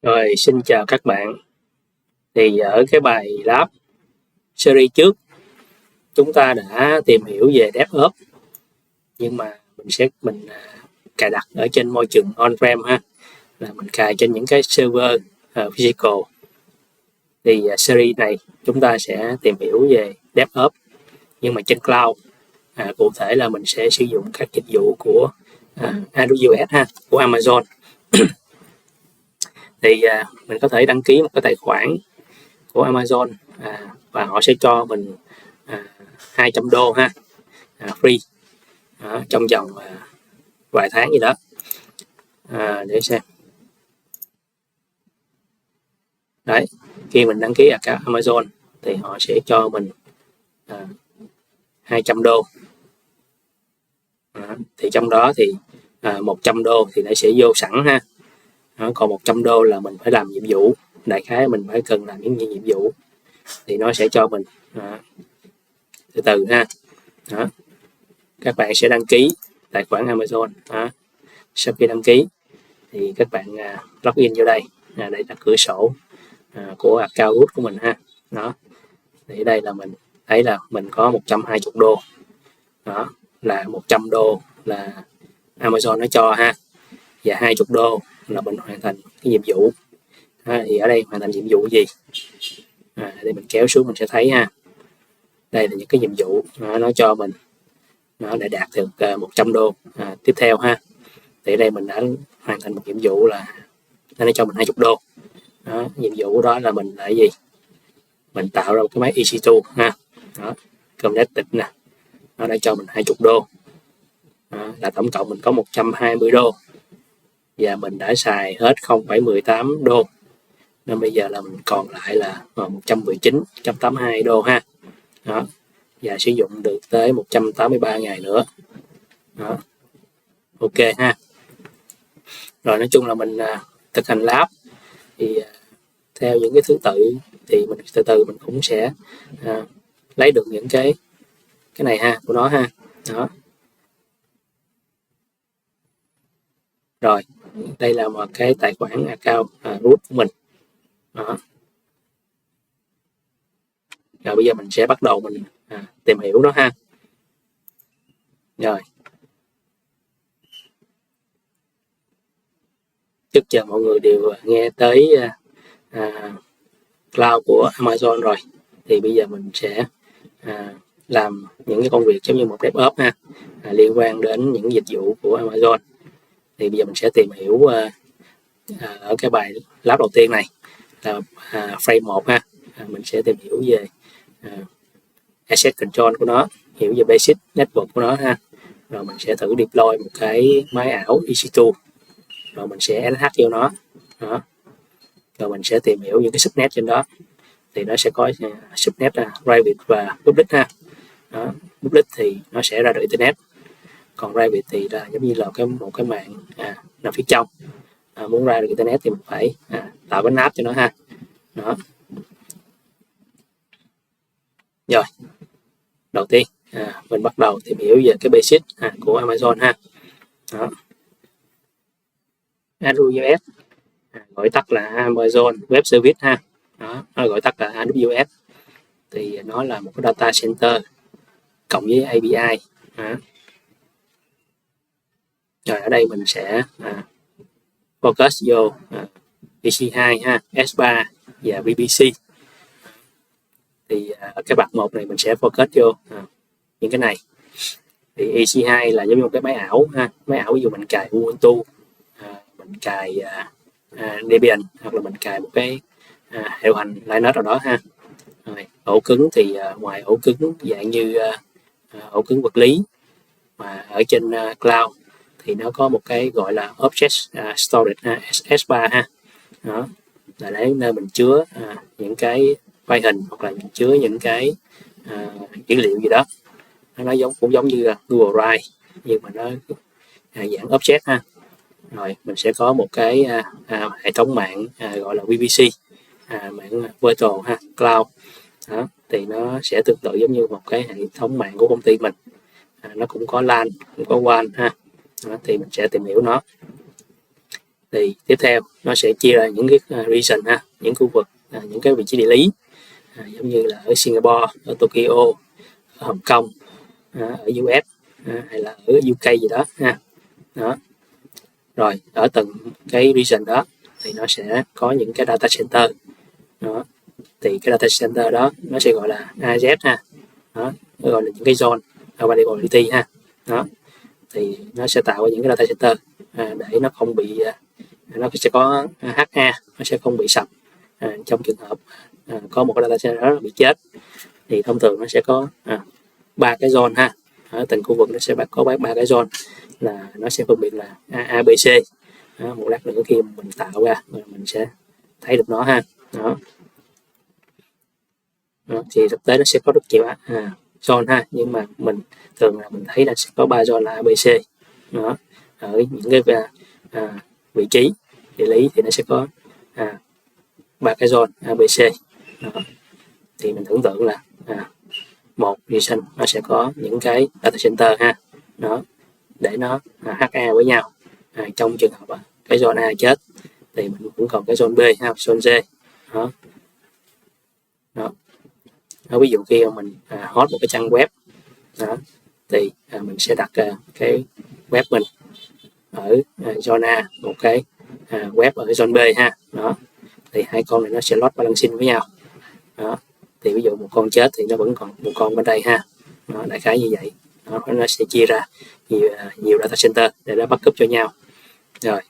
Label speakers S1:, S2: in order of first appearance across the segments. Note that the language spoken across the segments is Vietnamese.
S1: Rồi, xin chào các bạn. Thì ở cái bài lab series trước, chúng ta đã tìm hiểu về DevOps, nhưng mà mình cài đặt ở trên môi trường on-prem ha, là mình cài trên những cái server physical. Thì series này chúng ta sẽ tìm hiểu về DevOps, nhưng mà trên cloud. Cụ thể là mình sẽ sử dụng các dịch vụ của AWS ha, của Amazon. Thì mình có thể đăng ký một cái tài khoản của Amazon và họ sẽ cho mình 200 đô ha, free trong vòng vài tháng gì đó. Để xem. Đấy, khi mình đăng ký account Amazon thì họ sẽ cho mình 200 đô. Thì trong đó thì 100 đô thì nó sẽ vô sẵn ha. Còn 100 đô là mình phải làm nhiệm vụ. Đại khái mình phải cần làm những nhiệm vụ thì nó sẽ cho mình từ từ ha. Đó. Các bạn sẽ đăng ký tài khoản Amazon. Sau khi đăng ký thì các bạn login vô đây. Đây là cửa sổ của account root của mình ha. Đó. Thì đây là mình thấy là mình có 120 đô. Đó là 100 đô là Amazon nó cho ha. Và 20 đô là mình hoàn thành cái nhiệm vụ. Thì ở đây hoàn thành nhiệm vụ gì? Để mình kéo xuống mình sẽ thấy ha. Đây là những cái nhiệm vụ nó cho mình nó để đạt được 100 đô tiếp theo ha. Thì ở đây mình đã hoàn thành một nhiệm vụ là nó cho mình 20 đô. Nhiệm vụ đó là mình là gì? Mình tạo ra một cái máy EC2 ha. Đó, connected nè. Nó đã cho mình 20 đô. Là tổng cộng mình có 120 đô. Và mình đã xài hết 0,18 đô. Nên bây giờ là mình còn lại là 119,82 đô ha. Đó. Và sử dụng được tới 183 ngày nữa. Đó. Ok ha. Rồi nói chung là mình thực hành lab thì theo những cái thứ tự thì mình từ từ mình cũng sẽ lấy được những cái này ha, của nó ha. Đó. Rồi, đây là một cái tài khoản account root của mình. Đó. Rồi bây giờ mình sẽ bắt đầu mình tìm hiểu nó ha. Rồi. Trước giờ mọi người đều nghe tới cloud của Amazon rồi. Thì bây giờ mình sẽ làm những cái công việc giống như một DevOps ha, liên quan đến những dịch vụ của Amazon. Thì bây giờ mình sẽ tìm hiểu ở cái bài lab đầu tiên này là frame 1 ha. Mình sẽ tìm hiểu về asset control của nó, hiểu về basic network của nó ha. Rồi mình sẽ thử deploy một cái máy ảo EC2. Rồi mình sẽ SSH vô nó. Đó. Rồi mình sẽ tìm hiểu những cái subnet trên đó. Thì nó sẽ có subnet private và public ha. Đó. Public thì nó sẽ ra được internet. Còn private thì là giống như là một cái mạng nằm phía trong. Muốn ra được internet thì mình phải tạo cái NAT cho nó ha. Đó. Rồi. Đầu tiên mình bắt đầu tìm hiểu về cái basic của Amazon ha. Đó. AWS gọi tắt là Amazon Web Service ha. Đó, nó gọi tắt là AWS. Thì nó là một cái data center cộng với API. Rồi ở đây mình sẽ focus vô EC2 ha, S3 và VPC. Thì ở cái bậc 1 này mình sẽ focus vô những cái này. Thì EC2 là giống như một cái máy ảo ha. Máy ảo ví dụ mình cài Ubuntu, mình cài Debian, hoặc là mình cài một cái hiệu hành Linux nào đó ha. Rồi, ổ cứng thì ngoài ổ cứng dạng như ổ cứng vật lý mà ở trên cloud thì nó có một cái gọi là Object Storage S3 ha. Đó là để nơi mình chứa những cái file hình, hoặc là mình chứa những cái dữ liệu gì đó. Nó cũng giống như Google Drive, nhưng mà nó dạng object ha. Rồi mình sẽ có một cái hệ thống mạng gọi là VPC, mạng virtual ha, cloud. Đó, thì nó sẽ tương tự giống như một cái hệ thống mạng của công ty mình. Nó cũng có LAN, cũng có WAN ha. Đó, thì mình sẽ tìm hiểu nó. Thì tiếp theo nó sẽ chia ra những cái region ha, những khu vực, những cái vị trí địa lý, giống như là ở Singapore, ở Tokyo, ở Hồng Kông, ở US, hay là ở UK gì đó ha. Đó. Rồi ở từng cái region đó thì nó sẽ có những cái data center. Đó. Thì cái data center đó nó sẽ gọi là AZ ha. Đó. Nó gọi là những cái zone availability ha. Đó. Thì nó sẽ tạo ra những cái data center để nó không bị nó sẽ có HA, nó sẽ không bị sập trong trường hợp có một cái data center đó bị chết. Thì thông thường nó sẽ có 3 cái zone ha. Ở từng khu vực nó sẽ có 3 cái zone, là nó sẽ phân biệt là A, B, C. Một lát nữa khi mình tạo ra mình sẽ thấy được nó ha. Đó. Thì thực tế nó sẽ có rất nhiều zone ha, nhưng mà mình thường là mình thấy là sẽ có 3 zone là A, B, C. Đó. Ở những cái vị trí địa lý thì nó sẽ có 3 cái zone A, B, C. Đó. Thì mình tưởng tượng là một region nó sẽ có những cái data center ha. Đó. Để nó HA với nhau. Trong trường hợp cái zone A chết thì mình cũng còn cái zone B ha, zone C. Đó. Đó. Ví dụ khi mà mình host một cái trang web đó, thì mình sẽ đặt cái web mình ở zone A, một cái web ở zone B ha. Đó. Thì hai con này nó sẽ load balancing với nhau. Đó. Thì ví dụ một con chết thì nó vẫn còn một con bên đây ha. Đó, đại khái như vậy. Đó, nó sẽ chia ra nhiều data center để nó backup cho nhau. Rồi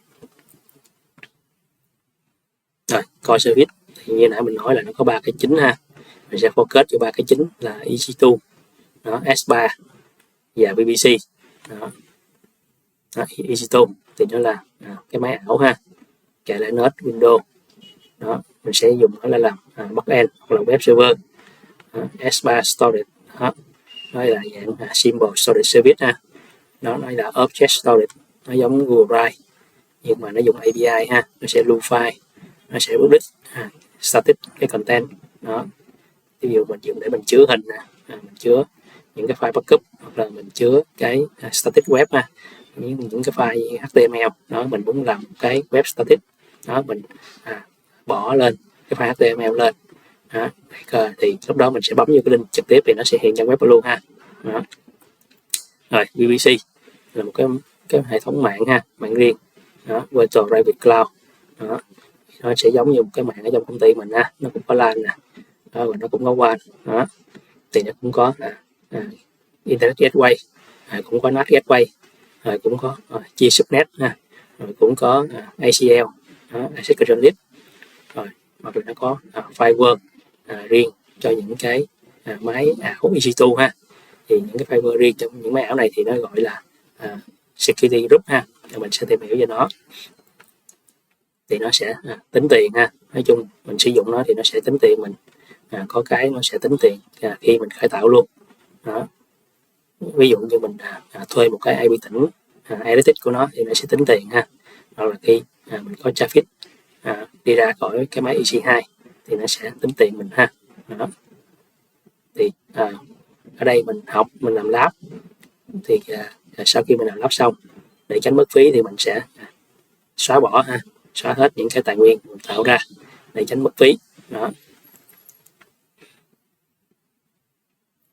S1: core service thì như nãy mình nói là nó có 3 cái chính ha. Mình sẽ focus cho 3 cái chính là EC2, S3 và VPC. Đó. EC2 thì nó là cái máy ảo ha, kể lại net Windows. Đó, mình sẽ dùng nó để làm backend hoặc là web server. S3 storage, đó, nó là dạng symbol storage service ha. Đó, nó là object storage, nó giống Google Drive nhưng mà nó dùng API ha, nó sẽ lưu file, nó sẽ public static cái content. Đó, ví dụ mình dùng để mình chứa hình mình chứa những cái file backup, hoặc là mình chứa cái static web ha, những cái file HTML. Đó, mình muốn làm cái web static, đó mình bỏ lên cái file HTML lên. Đó, thì lúc đó mình sẽ bấm vô cái link trực tiếp thì nó sẽ hiện trang web luôn ha. Đó. Rồi VPC là một cái hệ thống mạng ha, mạng riêng. Đó, Virtual Private Cloud. Đó, nó sẽ giống như một cái mạng ở trong công ty mình ha, nó cũng có LAN nè, và nó cũng có WAN. Đó, thì nó cũng có Internet Gateway, cũng có NAT Gateway, rồi cũng có chia subnet ha, rồi cũng có ACL, Access Control List, rồi hoặc là nó có firewall riêng cho những cái máy ảo EC2 ha. Thì những cái firewall riêng trong những máy ảo này thì nó gọi là security group ha, thì mình sẽ tìm hiểu về nó. Thì nó sẽ tính tiền ha, nói chung mình sử dụng nó thì nó sẽ tính tiền mình, có cái nó sẽ tính tiền khi mình khởi tạo luôn. Đó. Ví dụ như mình thuê một cái IP tỉnh analytics của nó thì nó sẽ tính tiền ha, hoặc là khi mình có traffic đi ra khỏi cái máy EC2 thì nó sẽ tính tiền mình ha. Đó. Thì ở đây mình học, mình làm lab thì sau khi mình làm lab xong để tránh mất phí thì mình sẽ xóa bỏ ha, xóa hết những cái tài nguyên mình tạo ra để tránh mất phí. Đó.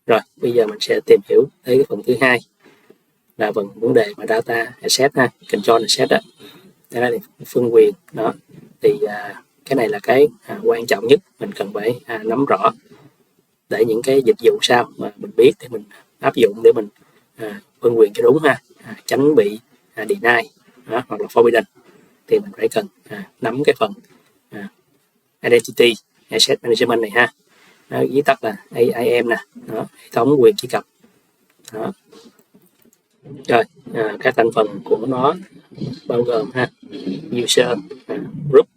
S1: Rồi bây giờ mình sẽ tìm hiểu tới cái phần thứ hai là phần vấn đề mà data asset ha, control asset đó. Đây là phân quyền. Đó thì cái này là cái quan trọng nhất mình cần phải nắm rõ để những cái dịch vụ sau mà mình biết thì mình áp dụng để mình phân quyền cho đúng ha, tránh bị deny hoặc là forbidden. Thì mình phải cần nắm cái phần identity asset management này ha. Đó, viết tắt là AIM nè. Đó, hệ thống quyền truy cập. Đó. Rồi các thành phần của nó bao gồm ha, user, group,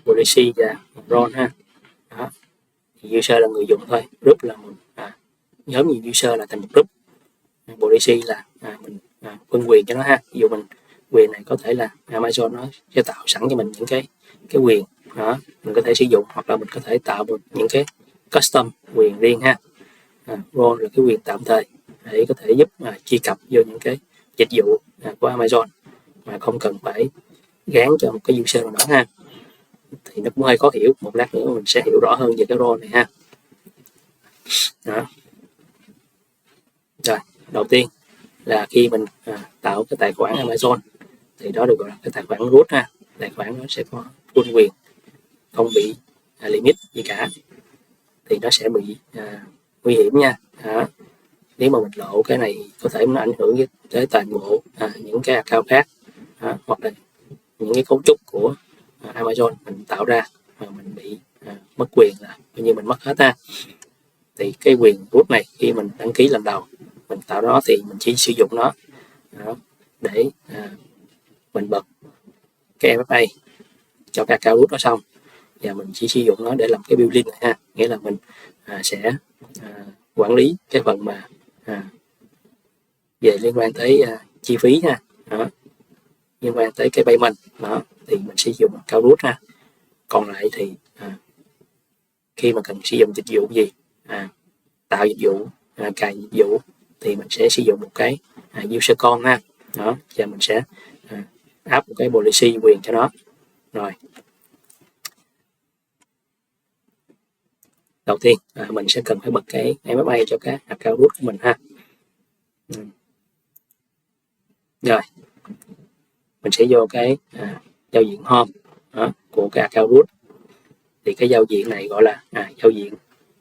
S1: policy và role ha. Đó. User là người dùng thôi, group là một nhóm nhiều user là thành một group, policy là mình phân quyền cho nó ha. Ví dụ mình quyền này có thể là Amazon nó sẽ tạo sẵn cho mình những cái quyền đó, mình có thể sử dụng, hoặc là mình có thể tạo một những cái custom quyền riêng ha. Role là cái quyền tạm thời để có thể giúp truy cập vô những cái dịch vụ của Amazon mà không cần phải gán cho một cái user nào đó ha. Thì nó cũng hơi khó hiểu, một lát nữa mình sẽ hiểu rõ hơn về cái role này ha. Đó. Rồi, đầu tiên là khi mình tạo cái tài khoản Amazon thì đó được gọi là cái tài khoản root ha. Tài khoản nó sẽ có full quyền, không bị limit gì cả, thì nó sẽ bị nguy hiểm nha. Đó. Nếu mà mình lộ cái này có thể nó ảnh hưởng tới toàn bộ những cái account khác, hoặc là những cái cấu trúc của Amazon mình tạo ra mà mình bị mất quyền là coi như mình mất hết ha. Thì cái quyền root này khi mình đăng ký lần đầu mình tạo nó thì mình chỉ sử dụng nó để mình bật cái MFA cho các account root đó xong, và mình chỉ sử dụng nó để làm cái building này ha, nghĩa là mình sẽ quản lý cái phần mà về liên quan tới chi phí ha, liên quan tới cái payment đó thì mình sử dụng account root ha. Còn lại thì khi mà cần sử dụng dịch vụ gì, tạo dịch vụ, cài dịch vụ thì mình sẽ sử dụng một cái user con ha. Đó, và mình sẽ áp một cái policy quyền cho nó. Rồi, đầu tiên mình sẽ cần phải bật cái MFA cho các account root của mình ha. Rồi, mình sẽ vô cái giao diện home của cái account root. Thì cái giao diện này gọi là giao diện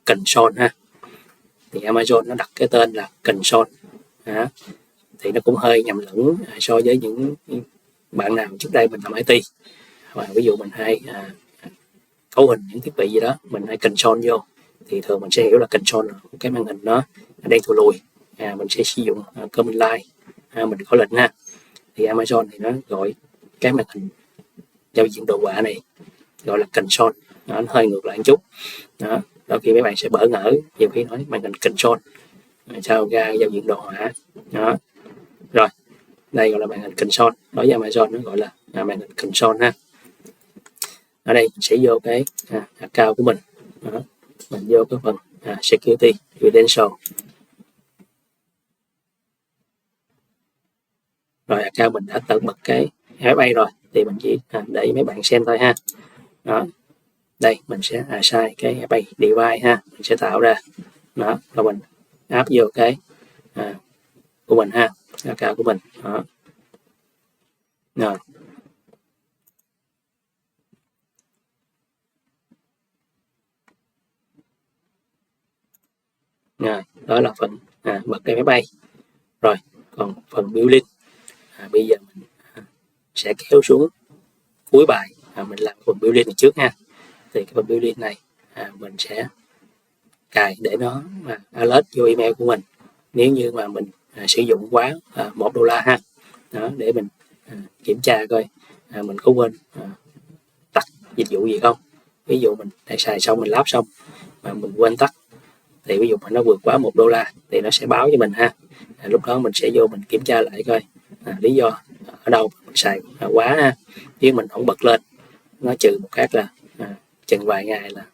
S1: console ha. Thì Amazon nó đặt cái tên là console. Thì nó cũng hơi nhầm lẫn so với những bạn nào trước đây mình làm IT, và ví dụ mình hay cấu hình những thiết bị gì đó mình hay console vô thì thường mình sẽ hiểu là console là cái màn hình nó đang thùi lùi, mình sẽ sử dụng command line, mình có lệnh ha. Thì Amazon thì nó gọi cái màn hình giao diện đồ họa này gọi là console, nó hơi ngược lại một chút đó. Đôi khi mấy bạn sẽ bỡ ngỡ nhiều khi nói màn hình console sao ra giao diện đồ họa đó. Rồi, đây gọi là màn hình console, đối với Amazon nó gọi là màn hình console ha. Ở đây mình sẽ vô cái account của mình đó. Mình vô cái phần security credential. Rồi account mình đã tự bật cái MFA rồi thì mình chỉ để mấy bạn xem thôi ha. Đó, đây mình sẽ assign cái MFA device ha, mình sẽ tạo ra đó, rồi mình áp vô cái của mình ha, account của mình đó. Rồi, đó là phần bật cái máy bay. Rồi, còn phần building bây giờ mình sẽ kéo xuống cuối bài, mình làm phần building này trước ha. Thì cái phần building này mình sẽ cài để nó alert vô email của mình nếu như mà mình sử dụng quá $1 ha. Đó, để mình kiểm tra coi mình có quên tắt dịch vụ gì không. Ví dụ mình đã xài xong, mình lắp xong mà mình quên tắt thì ví dụ mà nó vượt quá $1 thì nó sẽ báo cho mình ha. Lúc đó mình sẽ vô mình kiểm tra lại coi lý do ở đâu mình xài quá ha, chứ mình không bật lên nó trừ một cái là chừng vài ngày là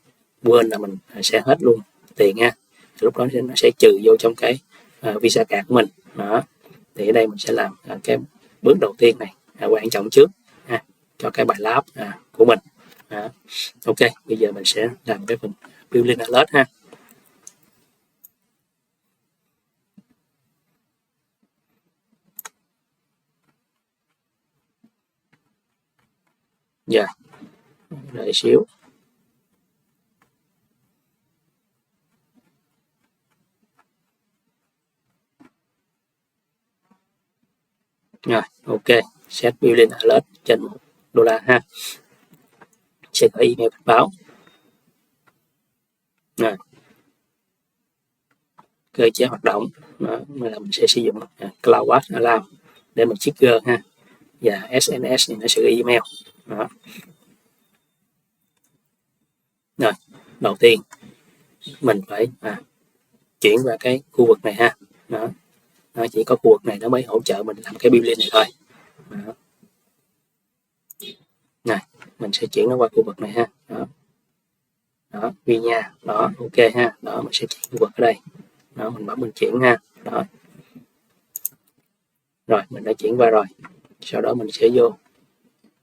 S1: quên là mình sẽ hết luôn tiền ha. Lúc đó nó sẽ trừ vô trong cái visa card của mình đó. Thì ở đây mình sẽ làm cái bước đầu tiên này quan trọng trước ha, cho cái bài lab của mình. Ok, bây giờ mình sẽ làm cái phần building alert ha. Giờ đợi xíu. Rồi, ok, set building alert trên $1 ha. Sẽ có email báo. Rồi, cơ chế hoạt động đó, là mình sẽ sử dụng CloudWatch Alarm để mình trigger ha, và SNS thì nó sẽ gửi email đó. Rồi, đầu tiên mình phải chuyển qua cái khu vực này ha. Đó, nó chỉ có khu vực này nó mới hỗ trợ mình làm cái building này thôi. Đó. Này, mình sẽ chuyển nó qua khu vực này ha. Đó, đó, ghi nha, đó, ok ha. Đó, mình sẽ chuyển khu vực ở đây. Đó, mình bấm mình chuyển ha. Đó. Rồi, mình đã chuyển qua rồi. Sau đó mình sẽ vô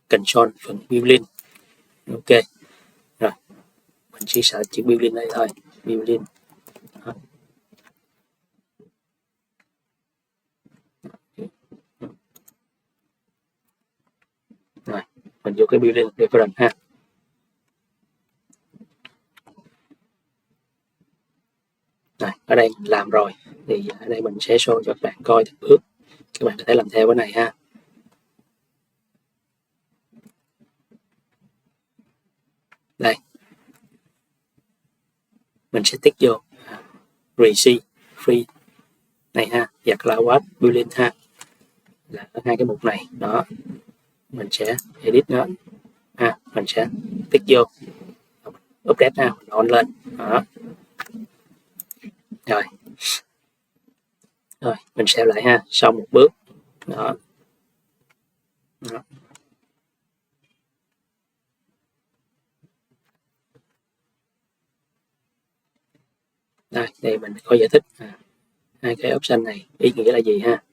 S1: console phần built-in. Ok rồi, mình chỉ sợ chữ built-in đây thôi, built-in. Rồi mình vô cái built-in reference ha. Rồi, ở đây mình làm rồi thì ở đây mình sẽ show cho các bạn coi từng bước, các bạn có thể làm theo cái này ha. Đây mình sẽ tích vô receive free này ha, và CloudWatch built-in ha, là ở hai cái mục này đó. Mình sẽ edit nó ha, mình sẽ tích vô update ha, mình on lên đó. Rồi mình xem lại ha, sau một bước đó. Đó. Đây mình có giải thích hai cái option này ý nghĩa là gì ha.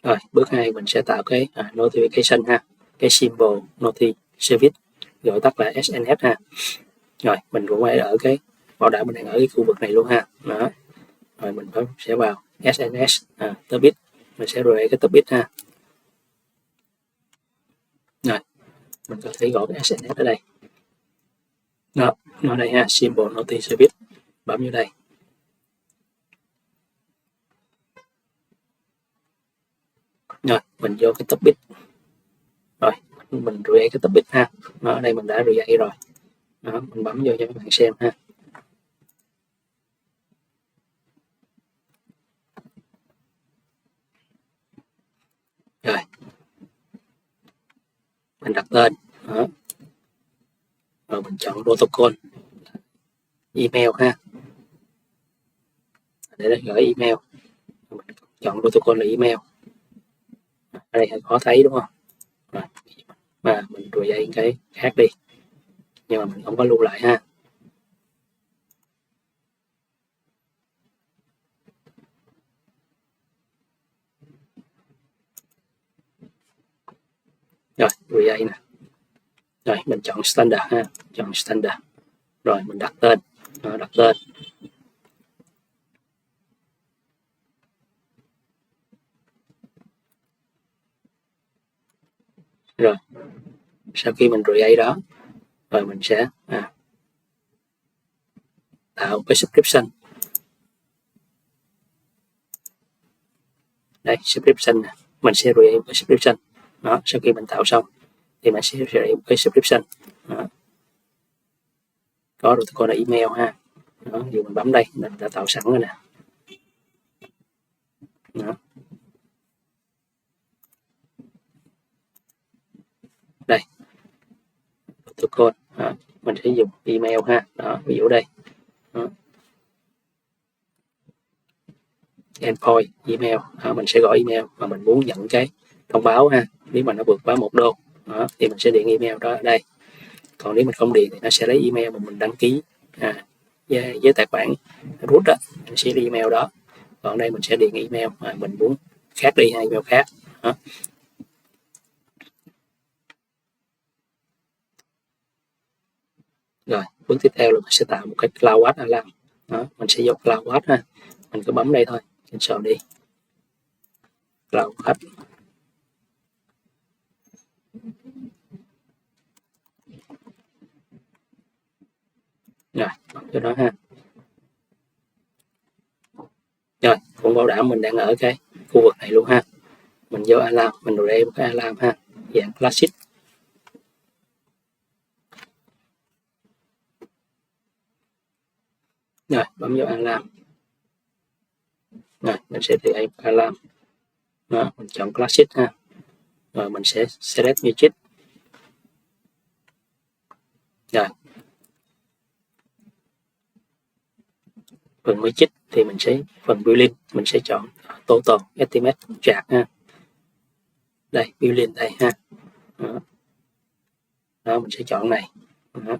S1: Rồi bước 2 mình sẽ tạo cái notification ha, cái symbol Noti Service, gọi tắt là SNS ha. Rồi mình cũng phải ở cái bảo đảm mình đang ở cái khu vực này luôn ha. Đó. Rồi mình sẽ vào SNS topic, mình sẽ rồi cái topic ha. Rồi mình có thể gọi cái SNS ở đây. Đó, nó đây ha, symbol Noti Service, bấm vô đây. Rồi mình vô cái topic. Rồi mình create cái topic ha. Đó, ở đây mình đã create rồi. Đó, mình bấm vô cho các bạn xem ha. Rồi mình đặt tên đó. Rồi mình chọn protocol email ha, để gửi email. Mình chọn protocol là email. Ở đây khó thấy đúng không? Rồi mà mình create cái khác đi, nhưng mà mình không có lưu lại ha. Rồi create nè. Rồi mình chọn standard ha, chọn standard. Rồi mình đặt tên. Đó, đặt tên. Rồi sau khi mình create đó, rồi mình sẽ tạo cái subscription. Đây subscription, mình sẽ create một cái subscription. Đó, sau khi mình tạo xong thì mình sẽ create một cái subscription. Đó. Có protocol là email ha. Đó, dù mình bấm đây mình đã tạo sẵn rồi nè. Đó. Đây protocol, mình sẽ dùng email ha. Đó, ví dụ đây. Đó. Endpoint email, đó, mình sẽ gọi email mà mình muốn nhận cái thông báo ha. Nếu mà nó vượt quá $1 đó, thì mình sẽ điền email đó ở đây. Còn nếu mình không điền thì nó sẽ lấy email mà mình đăng ký với tài khoản root đó, mình sẽ đi email đó. Còn đây mình sẽ điền email mà mình muốn khác đi hai email khác đó. Rồi bước tiếp theo là mình sẽ tạo một cái CloudWatch alarm đó. Mình sẽ dùng CloudWatch ha, mình cứ bấm đây thôi, cancel đi. CloudWatch. Rồi bấm cho đó ha. Rồi cũng bảo đảm mình đang ở cái khu vực này luôn ha. Mình vô alarm, mình create một cái alarm ha, dạng classic. Rồi bấm vô alarm. Rồi mình sẽ create alarm. Đó, mình chọn classic ha. Rồi mình sẽ select music. Rồi phần music thì mình sẽ phần built-in mình sẽ chọn total estimate chart ha. Đây built-in đây ha. Đó. Đó mình sẽ chọn này. Đó.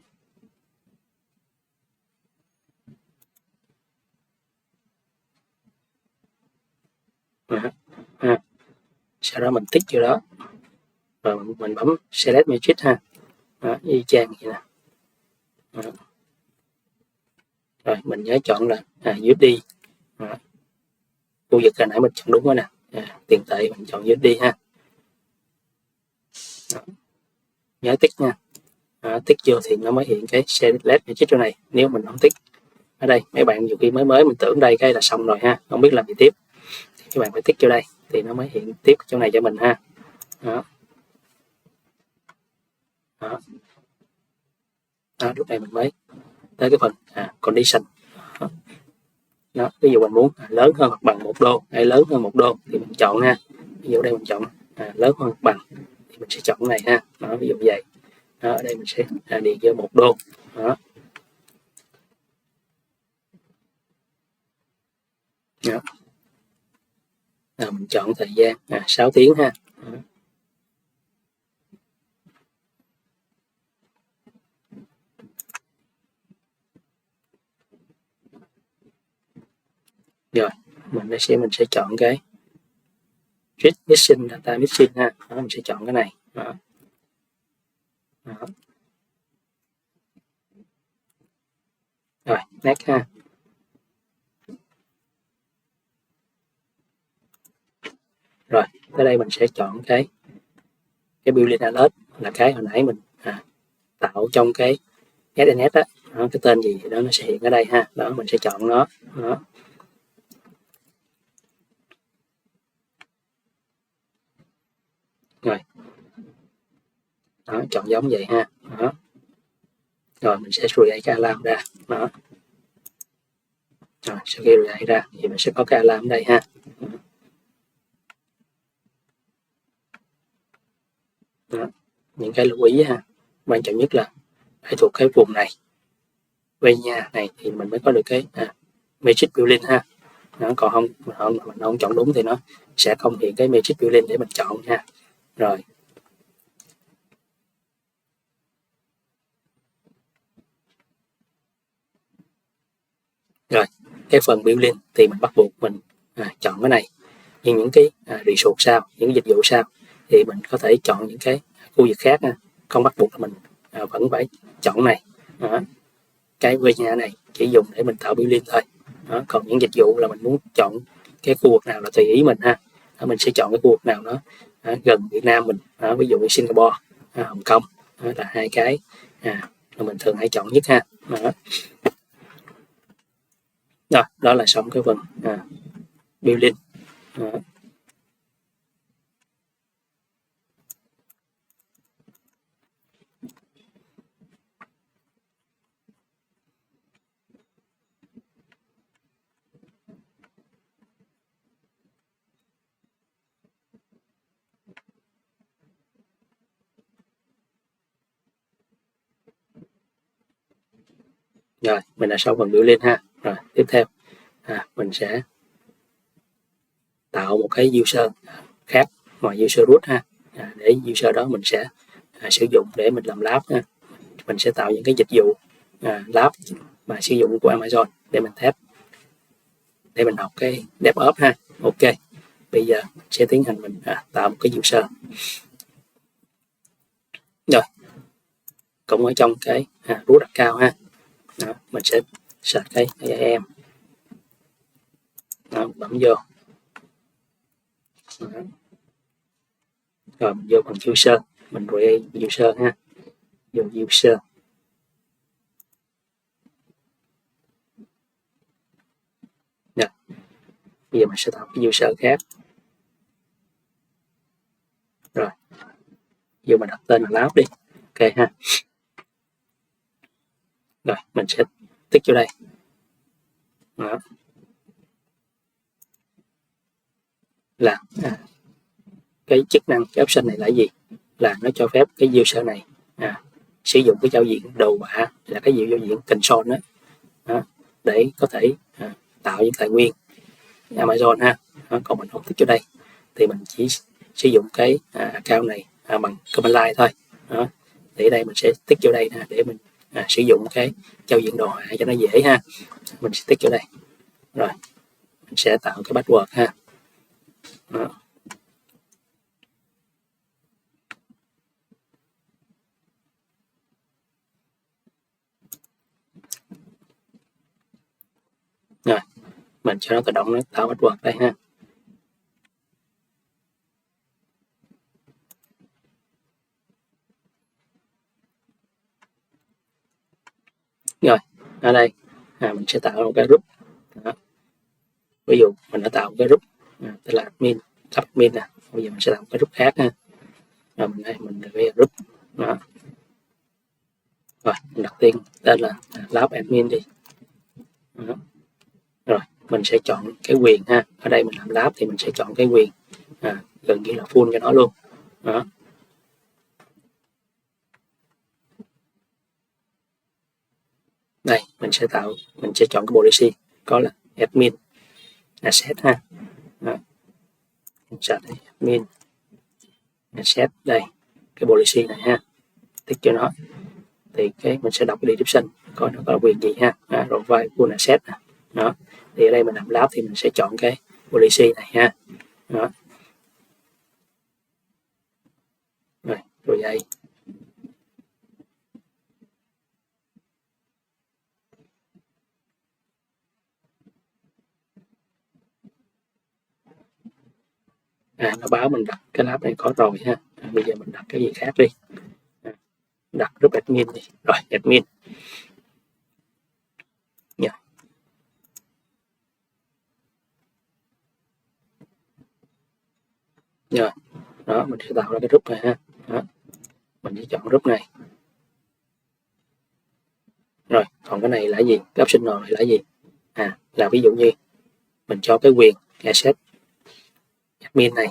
S1: ha. Sau đó mình tích vô đó, rồi mình bấm select matrix ha, đó, y chang vậy nè. Đó. Rồi mình nhớ chọn là USD. Đó. Khu vực hồi nãy mình chọn đúng rồi nè, tiền tệ mình chọn USD ha. Đó. Nhớ tích nha, tích vô thì nó mới hiện cái select matrix chỗ này. Nếu mình không tích ở đây, mấy bạn nhiều khi mới mình tưởng đây cái là xong rồi ha, không biết làm gì tiếp, các bạn phải tích vô đây thì nó mới hiện tiếp chỗ này cho mình ha. Đó. Đó. Đó, lúc này mình mới tới cái phần condition. Đó, ví dụ mình muốn lớn hơn hoặc bằng 1 đô hay lớn hơn 1 đô thì mình chọn ha. Ví dụ đây mình chọn lớn hơn hoặc bằng thì mình sẽ chọn cái này ha. Đó, ví dụ vậy. Đó, ở đây mình sẽ điền vô 1 đô. Đó. Đó. Đó, mình chọn thời gian 6 tiếng ha. Đó. Rồi mình sẽ chọn cái mixing data mixing ha. Đó, mình sẽ chọn cái này. Đó. Đó. Rồi next ha. Rồi tới đây mình sẽ chọn cái building alert là cái hồi nãy mình tạo trong cái SNS đó. Đó, cái tên gì đó nó sẽ hiện ở đây ha. Đó, mình sẽ chọn nó. Đó. Rồi. Đó, chọn giống vậy ha. Đó. Rồi mình sẽ create cái alarm ra. Đó. Rồi sau khi create ra thì mình sẽ có cái alarm ở đây ha. Đó. Những cái lưu ý ha, quan trọng nhất là phải thuộc cái vùng này, về nhà này thì mình mới có được cái Magic Building ha. Đó, còn mình không chọn đúng thì nó sẽ không hiện cái Magic Building để mình chọn ha. Rồi cái phần building thì mình bắt buộc mình chọn cái này, nhưng những cái resort sau, những cái dịch vụ sau thì mình có thể chọn những cái khu vực khác ha. Không bắt buộc là mình vẫn phải chọn này. Đó. Cái về nhà này chỉ dùng để mình tạo building thôi. Đó. Còn những dịch vụ là mình muốn chọn cái khu vực nào là tùy ý mình ha. Đó, mình sẽ chọn cái khu vực nào nó gần Việt Nam mình. Đó, ví dụ như Singapore, Hồng Kông. Đó là hai cái là mình thường hay chọn nhất ha. Đó. Rồi, đó là xong cái phần building. Đó. Rồi, mình đã xong phần building ha. Rồi, tiếp theo mình sẽ tạo một cái user khác ngoài user root ha. Để user đó mình sẽ sử dụng để mình làm lab ha. Mình sẽ tạo những cái dịch vụ lab mà sử dụng của Amazon để mình test, để mình học cái DevOps ha. Ok, bây giờ sẽ tiến hành mình tạo một cái user. Rồi, cũng ở trong cái root account ha. Đó, mình sẽ search cái IAM. Đó, bấm vô. Đó. Rồi mình vô phần user, mình create user ha. Vô user. Rồi. Bây giờ mình sẽ tạo cái user khác. Rồi. Vô mình đặt tên là lab đi. Ok ha. Rồi mình sẽ tích vô đây. Đó. Là cái chức năng, cái option này là gì? Là nó cho phép cái user này sử dụng cái giao diện đồ họa, là cái giao diện console đó, để có thể tạo những tài nguyên Amazon ha. Đó, còn mình không thích vô đây thì mình chỉ sử dụng cái account này bằng command line thôi. Đó. Thì ở đây mình sẽ tích vô đây để mình sử dụng cái giao diện đồ họa cho nó dễ ha. Mình sẽ tích vô đây. Rồi mình sẽ tạo cái password ha. Đó. Rồi mình cho nó tự động nó tạo password đây ha. Rồi ở đây mình sẽ tạo một cái group. Đó. Ví dụ mình đã tạo một cái group tên là admin nè, bây giờ mình sẽ tạo một cái group khác ha. Rồi mình bây giờ group. Đó. Rồi mình đặt tên tên là lab admin đi. Đó. Rồi mình sẽ chọn cái quyền ha. Ở đây mình làm lab thì mình sẽ chọn cái quyền gần như là full cho nó luôn. Đó. Đây mình sẽ chọn cái policy có là admin asset ha. Đó. Admin asset đây cái policy này ha, tích cho nó thì mình sẽ đọc cái description coi nó có quyền gì ha. Provide full asset. Đó thì ở đây mình làm lab thì mình sẽ chọn cái policy này ha. Đó. Rồi đây nó báo mình đặt cái lab này có rồi ha. Bây giờ mình đặt cái gì khác đi. Đặt group admin đi. Rồi admin. Yeah. Rồi đó mình sẽ tạo ra cái group này ha. Đó. Mình sẽ chọn group này. Rồi còn cái này là gì, cái optional này là gì, là ví dụ như mình cho cái quyền asset admin này,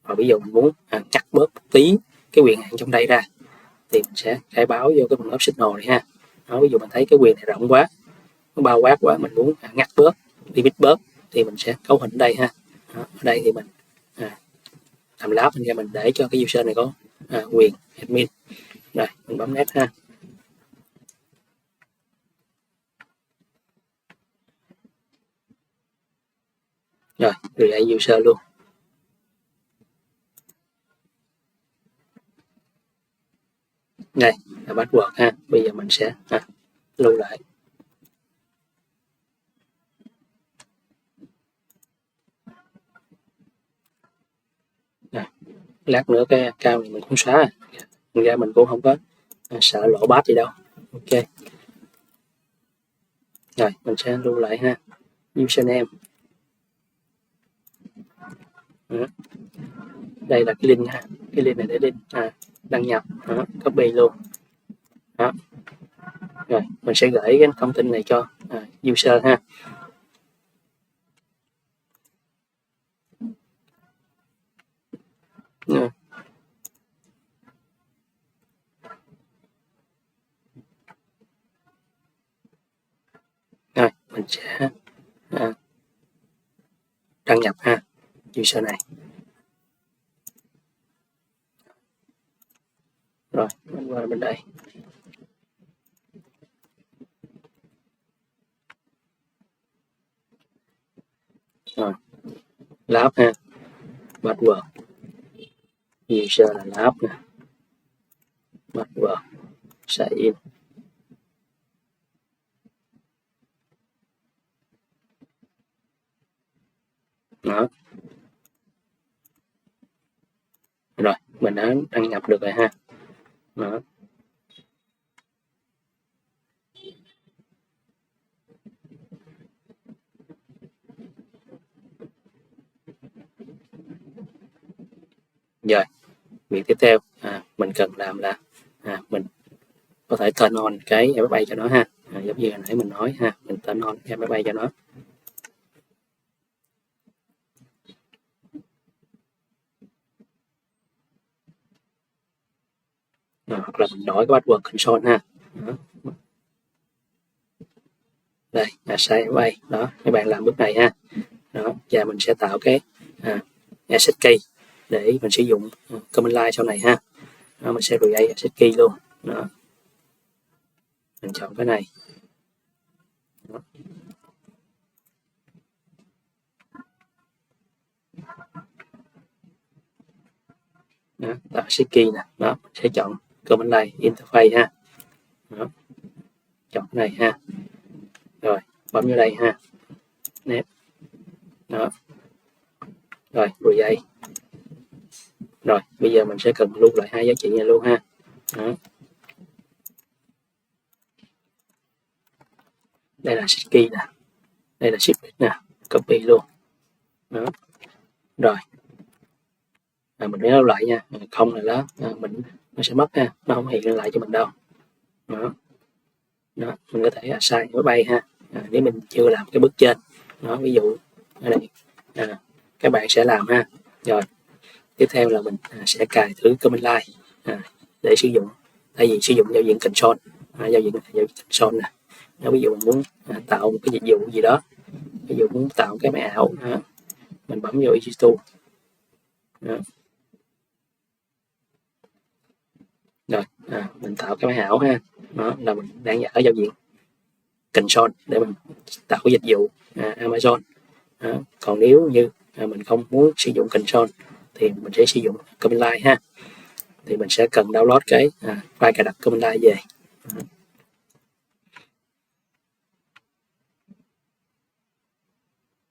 S1: và ví dụ mình muốn cắt bớt một tí cái quyền hạn trong đây ra thì mình sẽ khai báo vô cái phần optional này ha. Đó, ví dụ mình thấy cái quyền này rộng quá, nó bao quát quá, mình muốn ngắt bớt, limit bớt thì mình sẽ cấu hình đây ha. Đó, ở đây thì mình làm lab mình để cho cái user này có quyền admin. Rồi mình bấm next ha. Rồi create user luôn. Đây là password ha. Bây giờ mình sẽ lưu lại. Rồi, lát nữa cái account này mình cũng xóa. Thành ra mình cũng không có sợ lộ pass gì đâu. Ok. Rồi mình sẽ lưu lại ha. Username. Đó. Đây là cái link ha. Cái link này để link đăng nhập. Đó, copy luôn. Đó. Rồi mình sẽ gửi cái thông tin này cho user ha. Rồi mình sẽ đăng nhập ha user này. Rồi mình qua bên đây. Rồi lab ha, password user là lab nè, password sign in. Đó. Rồi mình đã đăng nhập được rồi ha. Đó. Rồi việc tiếp theo mình cần làm là mình có thể turn on cái MFA cho nó ha. Giống như hồi nãy mình nói ha, mình turn on MFA cho nó. Hoặc là mình đổi cái password console ha. Đó. Đây là sai MFA. Đó, các bạn làm bước này ha. Đó, và mình sẽ tạo cái asset key để mình sử dụng command line sau này ha. Đó, mình sẽ create asset key luôn. Đó. Mình chọn cái này. Đó. đó, tạo access key nè, đó sẽ chọn command line interface ha, đó, chọn cái này ha, rồi bấm vô đây ha, nét, đó, rồi create. Rồi bây giờ mình sẽ cần lưu lại hai giá trị này luôn ha, đó. Đây là access key nè, đây là shift nè, copy luôn, đó. Rồi mình phải lưu lại nha, không là đó mình nó sẽ mất ha, nó không hiện lại cho mình đâu, đó. Đó mình có thể assign máy bay ha, nếu mình chưa làm cái bước trên đó, ví dụ ở đây các bạn sẽ làm ha. Rồi tiếp theo là mình sẽ cài thử command line để sử dụng, thay vì sử dụng giao diện console, giao diện console nè. Nếu ví dụ mình muốn tạo một cái dịch vụ gì đó, ví dụ muốn tạo cái máy ảo, mình bấm vô Easy Tool, rồi mình tạo cái máy ảo ha, đó là mình đang ở giao diện console để mình tạo cái dịch vụ Amazon. Còn nếu như mình không muốn sử dụng console thì mình sẽ sử dụng command line ha, thì mình sẽ cần download cái file cài đặt command line về.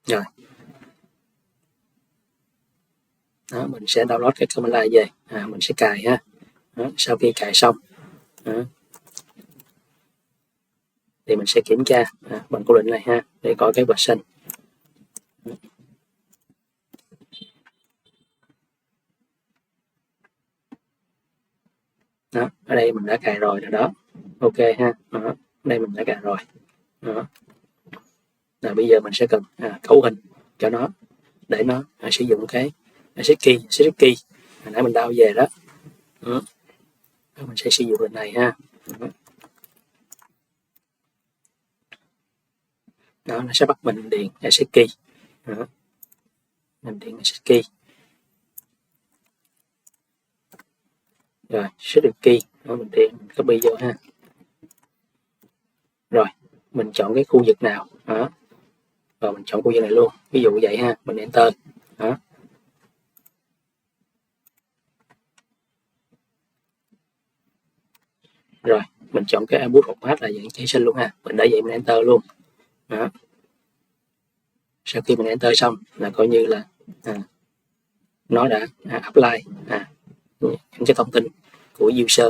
S1: Rồi đó, mình sẽ download cái command line về, mình sẽ cài ha. Đó, sau khi cài xong thì mình sẽ kiểm tra bằng câu lệnh này ha, để coi cái version. Đó, ở đây mình đã cài rồi đó, ok ha, đó, đây mình đã cài rồi, đó. Rồi bây giờ mình sẽ cần cấu hình cho nó để nó sử dụng cái access key hồi nãy mình download về đó. Đó, mình sẽ sử dụng lệnh này ha. Đó, nó sẽ bắt mình điền access key, đó. Mình điền access key, rồi secret key, đó mình điền, mình copy vô ha. Rồi mình chọn cái khu vực nào đó, rồi mình chọn khu vực này luôn, ví dụ vậy ha, mình enter đó. Rồi mình chọn cái input format là dạng JSON luôn ha, mình để vậy mình enter luôn đó. Sau khi mình enter xong là coi như là nó đã apply những cái thông tin của user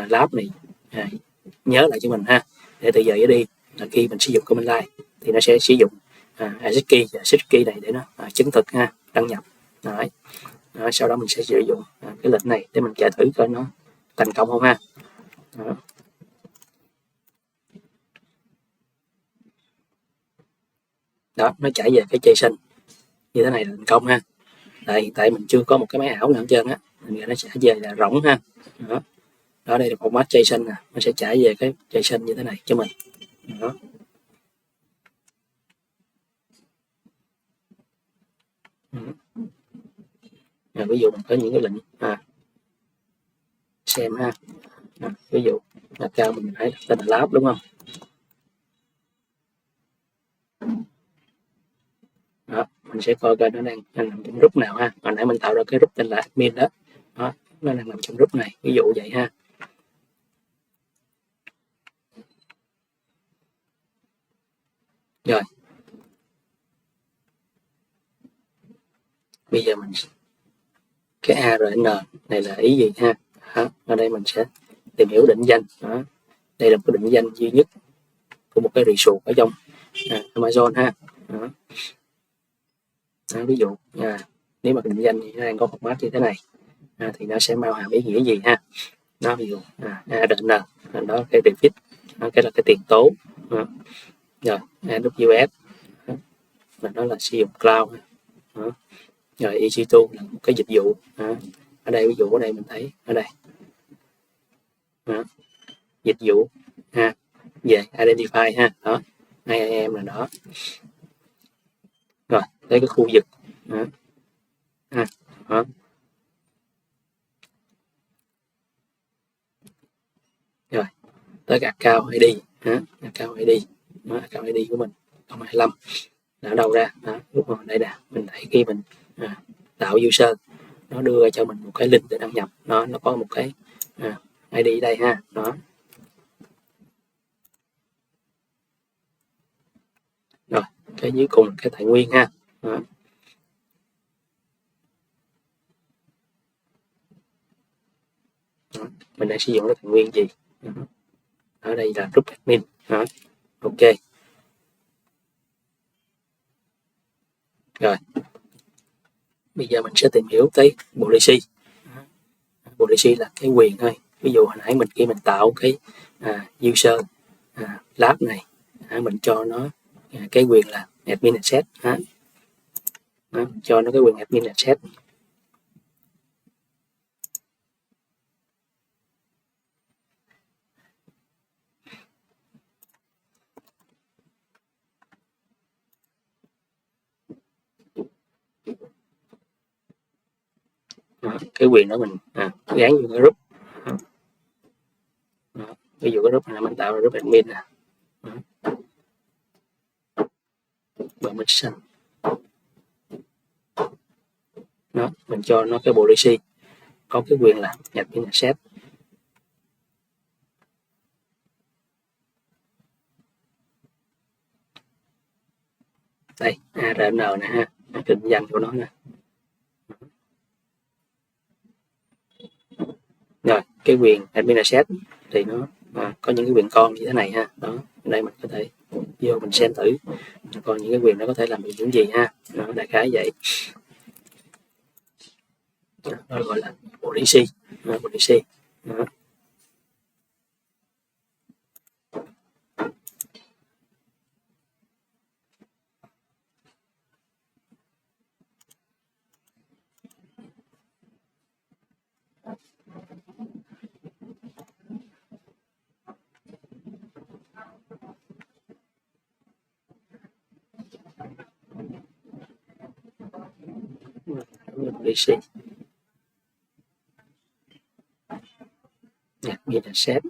S1: lab này, nhớ lại cho mình ha, để từ giờ trở đi là khi mình sử dụng command line thì nó sẽ sử dụng access key và secret key này để nó chứng thực ha, đăng nhập. Đấy. Đó, sau đó mình sẽ sử dụng cái lệnh này để mình chạy thử coi nó thành công không ha. Đó. Đó, nó chạy về cái JSON như thế này là thành công ha. Hiện tại mình chưa có một cái máy ảo nào hết trơn á, mình nó sẽ về là rỗng ha. Đó. Đó, đây là format JSON nè, nó sẽ chạy về cái JSON như thế này cho mình. Đó. Ví dụ mình có những cái lệnh xem ha, ví dụ là cao mình thấy tên là lab đúng không. Đó, mình sẽ coi coi nó đang nằm trong group nào ha. Hồi nãy mình tạo ra cái group tên là admin đó. Đó, nó đang nằm trong group này, ví dụ vậy ha. Rồi bây giờ mình cái ARN này là ý gì ha. Đó, ở đây mình sẽ tìm hiểu định danh. Đó, đây là một cái định danh duy nhất của một cái resource ở trong Amazon ha. Đó. Đó, ví dụ nếu mà định danh nó đang có format như thế này thì nó sẽ bao hàm ý nghĩa gì ha. Đó, ví dụ ARN đó cái prefix, cái là cái tiền tố. Đó. Rồi AWS là nó là sử dụng cloud. Đó. Rồi EC2 là một cái dịch vụ. Đó. Ở đây ví dụ ở đây mình thấy ở đây đó. Dịch vụ về identify ha, đó IAM là đó. Rồi tới cái khu vực đó. Đó. Rồi tới cái account ID, account ID đó, account ID của mình 025 là ở đâu ra đó, lúc mà đây nè, mình thấy khi mình tạo user nó đưa cho mình một cái link để đăng nhập, nó có một cái ID đây ha. Đó rồi, cái dưới cùng cái tài nguyên ha. Đó. Đó. Mình đang sử dụng cái tài nguyên gì? Đó. Ở đây là group admin. Đó. Ok rồi, bây giờ mình sẽ tìm hiểu tới policy. Policy là cái quyền thôi. Ví dụ hồi nãy khi mình tạo cái user lab này, mình cho nó cái quyền là admin access. Mình cho nó cái quyền admin access. Cái quyền đó mình gắn vô cái group. Ví dụ cái group này mình tạo ra group admin nè, permission. Đó, mình cho nó cái policy có cái quyền là admin access. Đây ARN nè ha, định danh của nó nè. Rồi cái quyền admin access thì nó có những cái quyền con như thế này ha. Đó, đây mình có thể vô mình xem thử còn những cái quyền nó có thể làm được những gì ha. Đó, đại khái vậy. Đó gọi là policy. Policy. Đó. Policy. Admin access.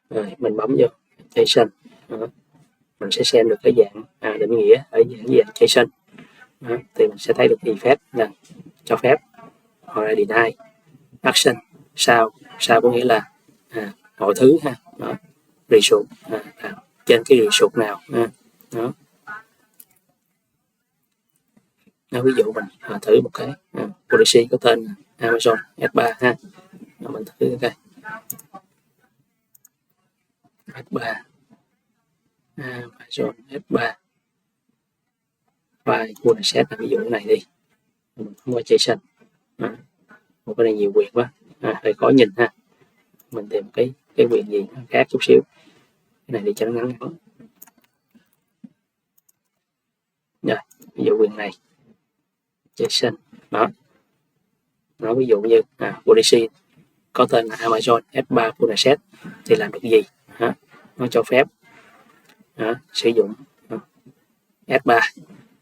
S1: Rồi mình bấm vô JSON. Mình sẽ xem được cái dạng định nghĩa ở dạng JSON. Thì mình sẽ thấy được effect là cho phép hoặc là deny. Action sao có nghĩa là mọi thứ ha. Đó. Result trên cái result nào ha. Đó. Ví dụ mình thử một cái policy có tên Amazon S3 ha. Rồi mình thử cái S3 Amazon S3 file full access là ví dụ này đi. Mình không có JSON. Một cái này nhiều quyền quá, hơi khó nhìn ha. Mình tìm cái quyền gì khác chút xíu. Cái này để cho nó ngắn ngắn. Rồi, ví dụ quyền này JSON. Đó. Nó ví dụ như policy có tên là Amazon S3 full access thì làm được gì? Nó cho phép sử dụng S3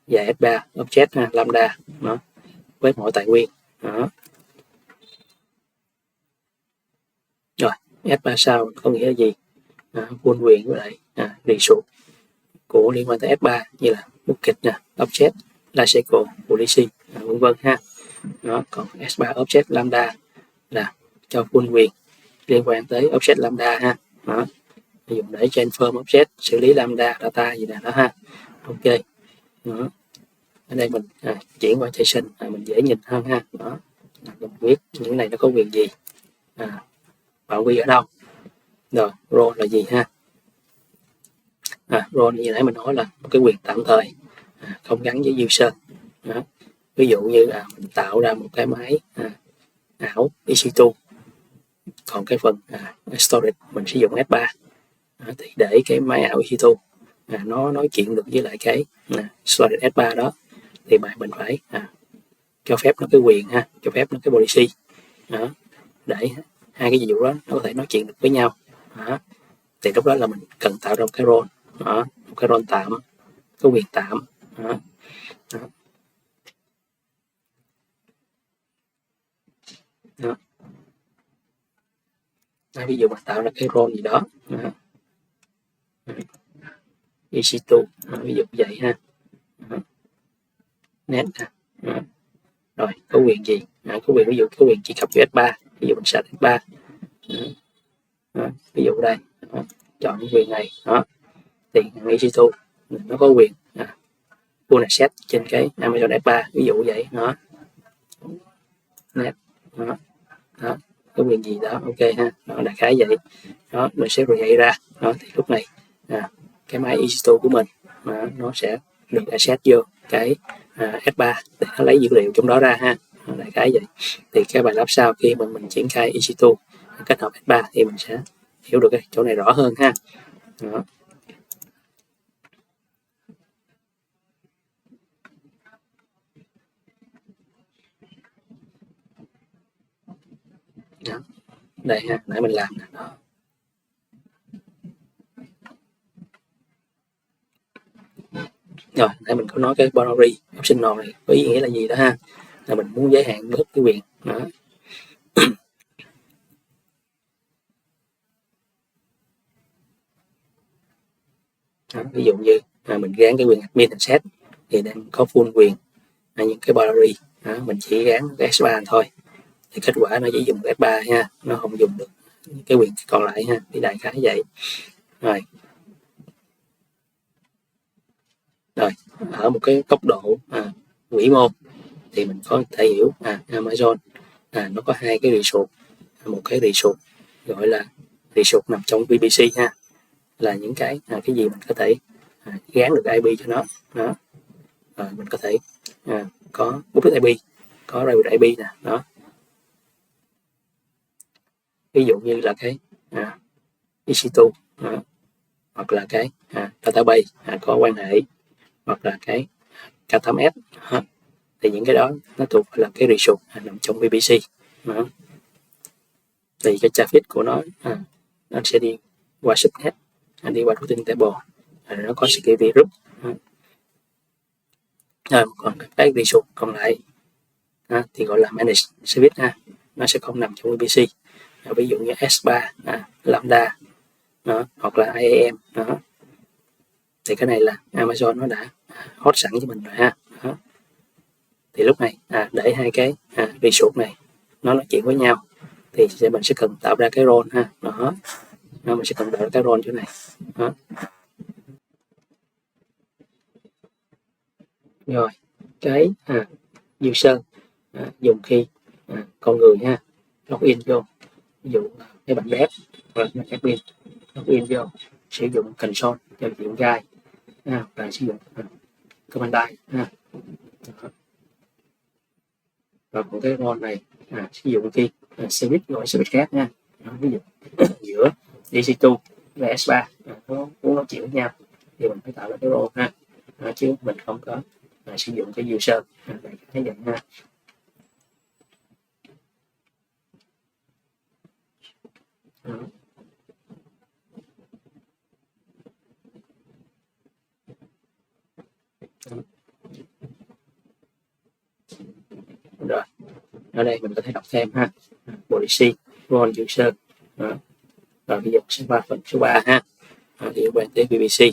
S1: và S3 object lambda với mọi tài nguyên. Đó. Rồi S3 sao có nghĩa là gì? Full quyền với lại result của liên quan tới S3 như là bucket nè, object, lifecycle, policy vân vân ha. Đó, còn S3 object lambda là cho full quyền liên quan tới object lambda ha. Đó, dùng để transform object, xử lý lambda data gì nè đó ha. Ok. Đó. Ở đây mình chuyển qua JSON mình dễ nhìn hơn ha. Đó, mình biết những này nó có quyền gì, phạm vi ở đâu. Rồi role là gì ha? Role như nãy mình nói là một cái quyền tạm thời không gắn với user. Đó. Ví dụ như mình tạo ra một cái máy ảo EC2, còn cái phần storage mình sử dụng S3 thì để cái máy ảo EC2 nó nói chuyện được với lại cái storage S3 đó thì mình phải cho phép nó cái quyền ha, cho phép nó cái policy đó, để hai cái dịch vụ đó nó có thể nói chuyện được với nhau. Đó. Thì lúc đó là mình cần tạo ra một cái role, một cái role tạm, cái quyền tạm. Đó. Đó. Đó. Đó, ví dụ mình tạo ra cái role gì đó, EC2 ví dụ vậy ha. Đó. net đó. Rồi có quyền gì, có quyền ví dụ có quyền truy cập US3, ví dụ mình search S3 đó. Ví dụ đây đó. Chọn quyền này đó thì EC2 nó có quyền full access trên cái Amazon S3, ví dụ vậy đó. Net đó. Đó có quyền gì đó, ok ha, đó đại khái vậy đó. Mình sẽ create ra đó, thì lúc này cái máy EC2 của mình nó sẽ được access vô cái S3 để nó lấy dữ liệu trong đó ra ha, đại khái vậy. Thì cái bài lab sau khi mình triển khai EC2 kết hợp S3 thì mình sẽ hiểu được cái chỗ này rõ hơn ha. Đó. Đó. Đây ha, nãy mình làm đó. Rồi nãy mình có nói cái boundary optional này có ý nghĩa là gì đó ha, là mình muốn giới hạn bớt cái quyền đó. Đó, ví dụ như mình gán cái quyền admin access thì đang có full quyền những cái boundary đó, mình chỉ gán cái S3 thôi thì kết quả nó chỉ dùng S3 ha, nó không dùng được cái quyền còn lại ha, thì đại khái vậy. Rồi ở một cái góc độ vĩ mô thì mình có thể hiểu Amazon nó có hai cái resource, một cái resource gọi là resource nằm trong VPC ha, là những cái gì mình có thể gán được IP cho nó đó. Rồi mình có thể có public IP, có private IP nè đó. Ví dụ như là cái EC2 hoặc là cái database có quan hệ, hoặc là cái K8S thì những cái đó nó thuộc là cái resource nằm trong VPC đó. Thì cái traffic của nó sẽ đi qua subnet, đi qua routing table, nó có security group. Còn cái resource còn lại thì gọi là managed service nó sẽ không nằm trong VPC, ví dụ như S3, Lambda đó, hoặc là IAM đó. Thì cái này là Amazon nó đã hot sẵn cho mình rồi ha đó. Thì lúc này để hai cái resource này nó nói chuyện với nhau thì mình sẽ cần tạo ra cái role ha đó. Mình sẽ cần tạo ra cái role chỗ này đó. Rồi cái user dùng khi con người ha login vô, ví dụ cái bạn dev hoặc là admin login vô sử dụng console cho chuyện guide và sử dụng command line và còn cái role này sử dụng khi service gọi service khác nha. Ví dụ giữa EC2 và S3 nó muốn nói chuyện với nhau thì mình phải tạo ra cái role ha, chứ mình không có sử dụng cái user để thấy vậy ha. Rồi ở đây mình có thể đọc thêm ha, policy role user đó. Rồi bây giờ sẽ qua phần số 3 ha, liên quan tới VPC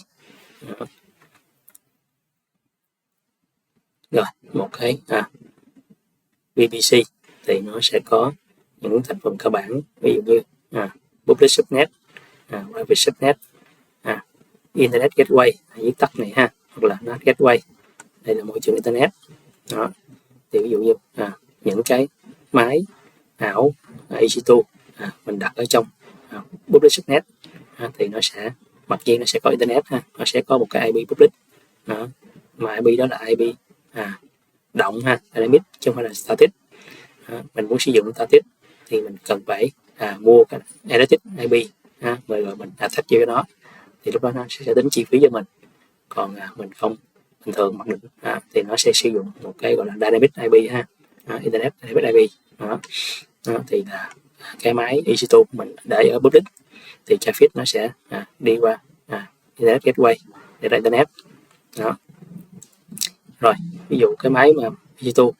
S1: đó. Rồi một cái VPC thì nó sẽ có những thành phần cơ bản, ví dụ như public subnet, private subnet, internet gateway, viết tắt này ha, hoặc là NAT gateway, đây là môi trường internet đó. Thì ví dụ như những cái máy ảo EC2 mình đặt ở trong public subnet thì nó sẽ mặc nhiên nó sẽ có internet ha, nó sẽ có một cái IP public đó. Mà IP đó là IP động ha, dynamic chứ không phải là static. Mình muốn sử dụng static thì mình cần phải mua cái elastic IP rồi mình attach cho nó, thì lúc đó nó sẽ tính chi phí cho mình. Còn mình không bình thường mặc định thì nó sẽ sử dụng một cái gọi là dynamic IP ha, internet dynamic IP đó. Thì là cái máy EC2 mình để ở public thì traffic nó sẽ đi qua internet gateway để ra internet đó. Rồi ví dụ cái máy mà EC2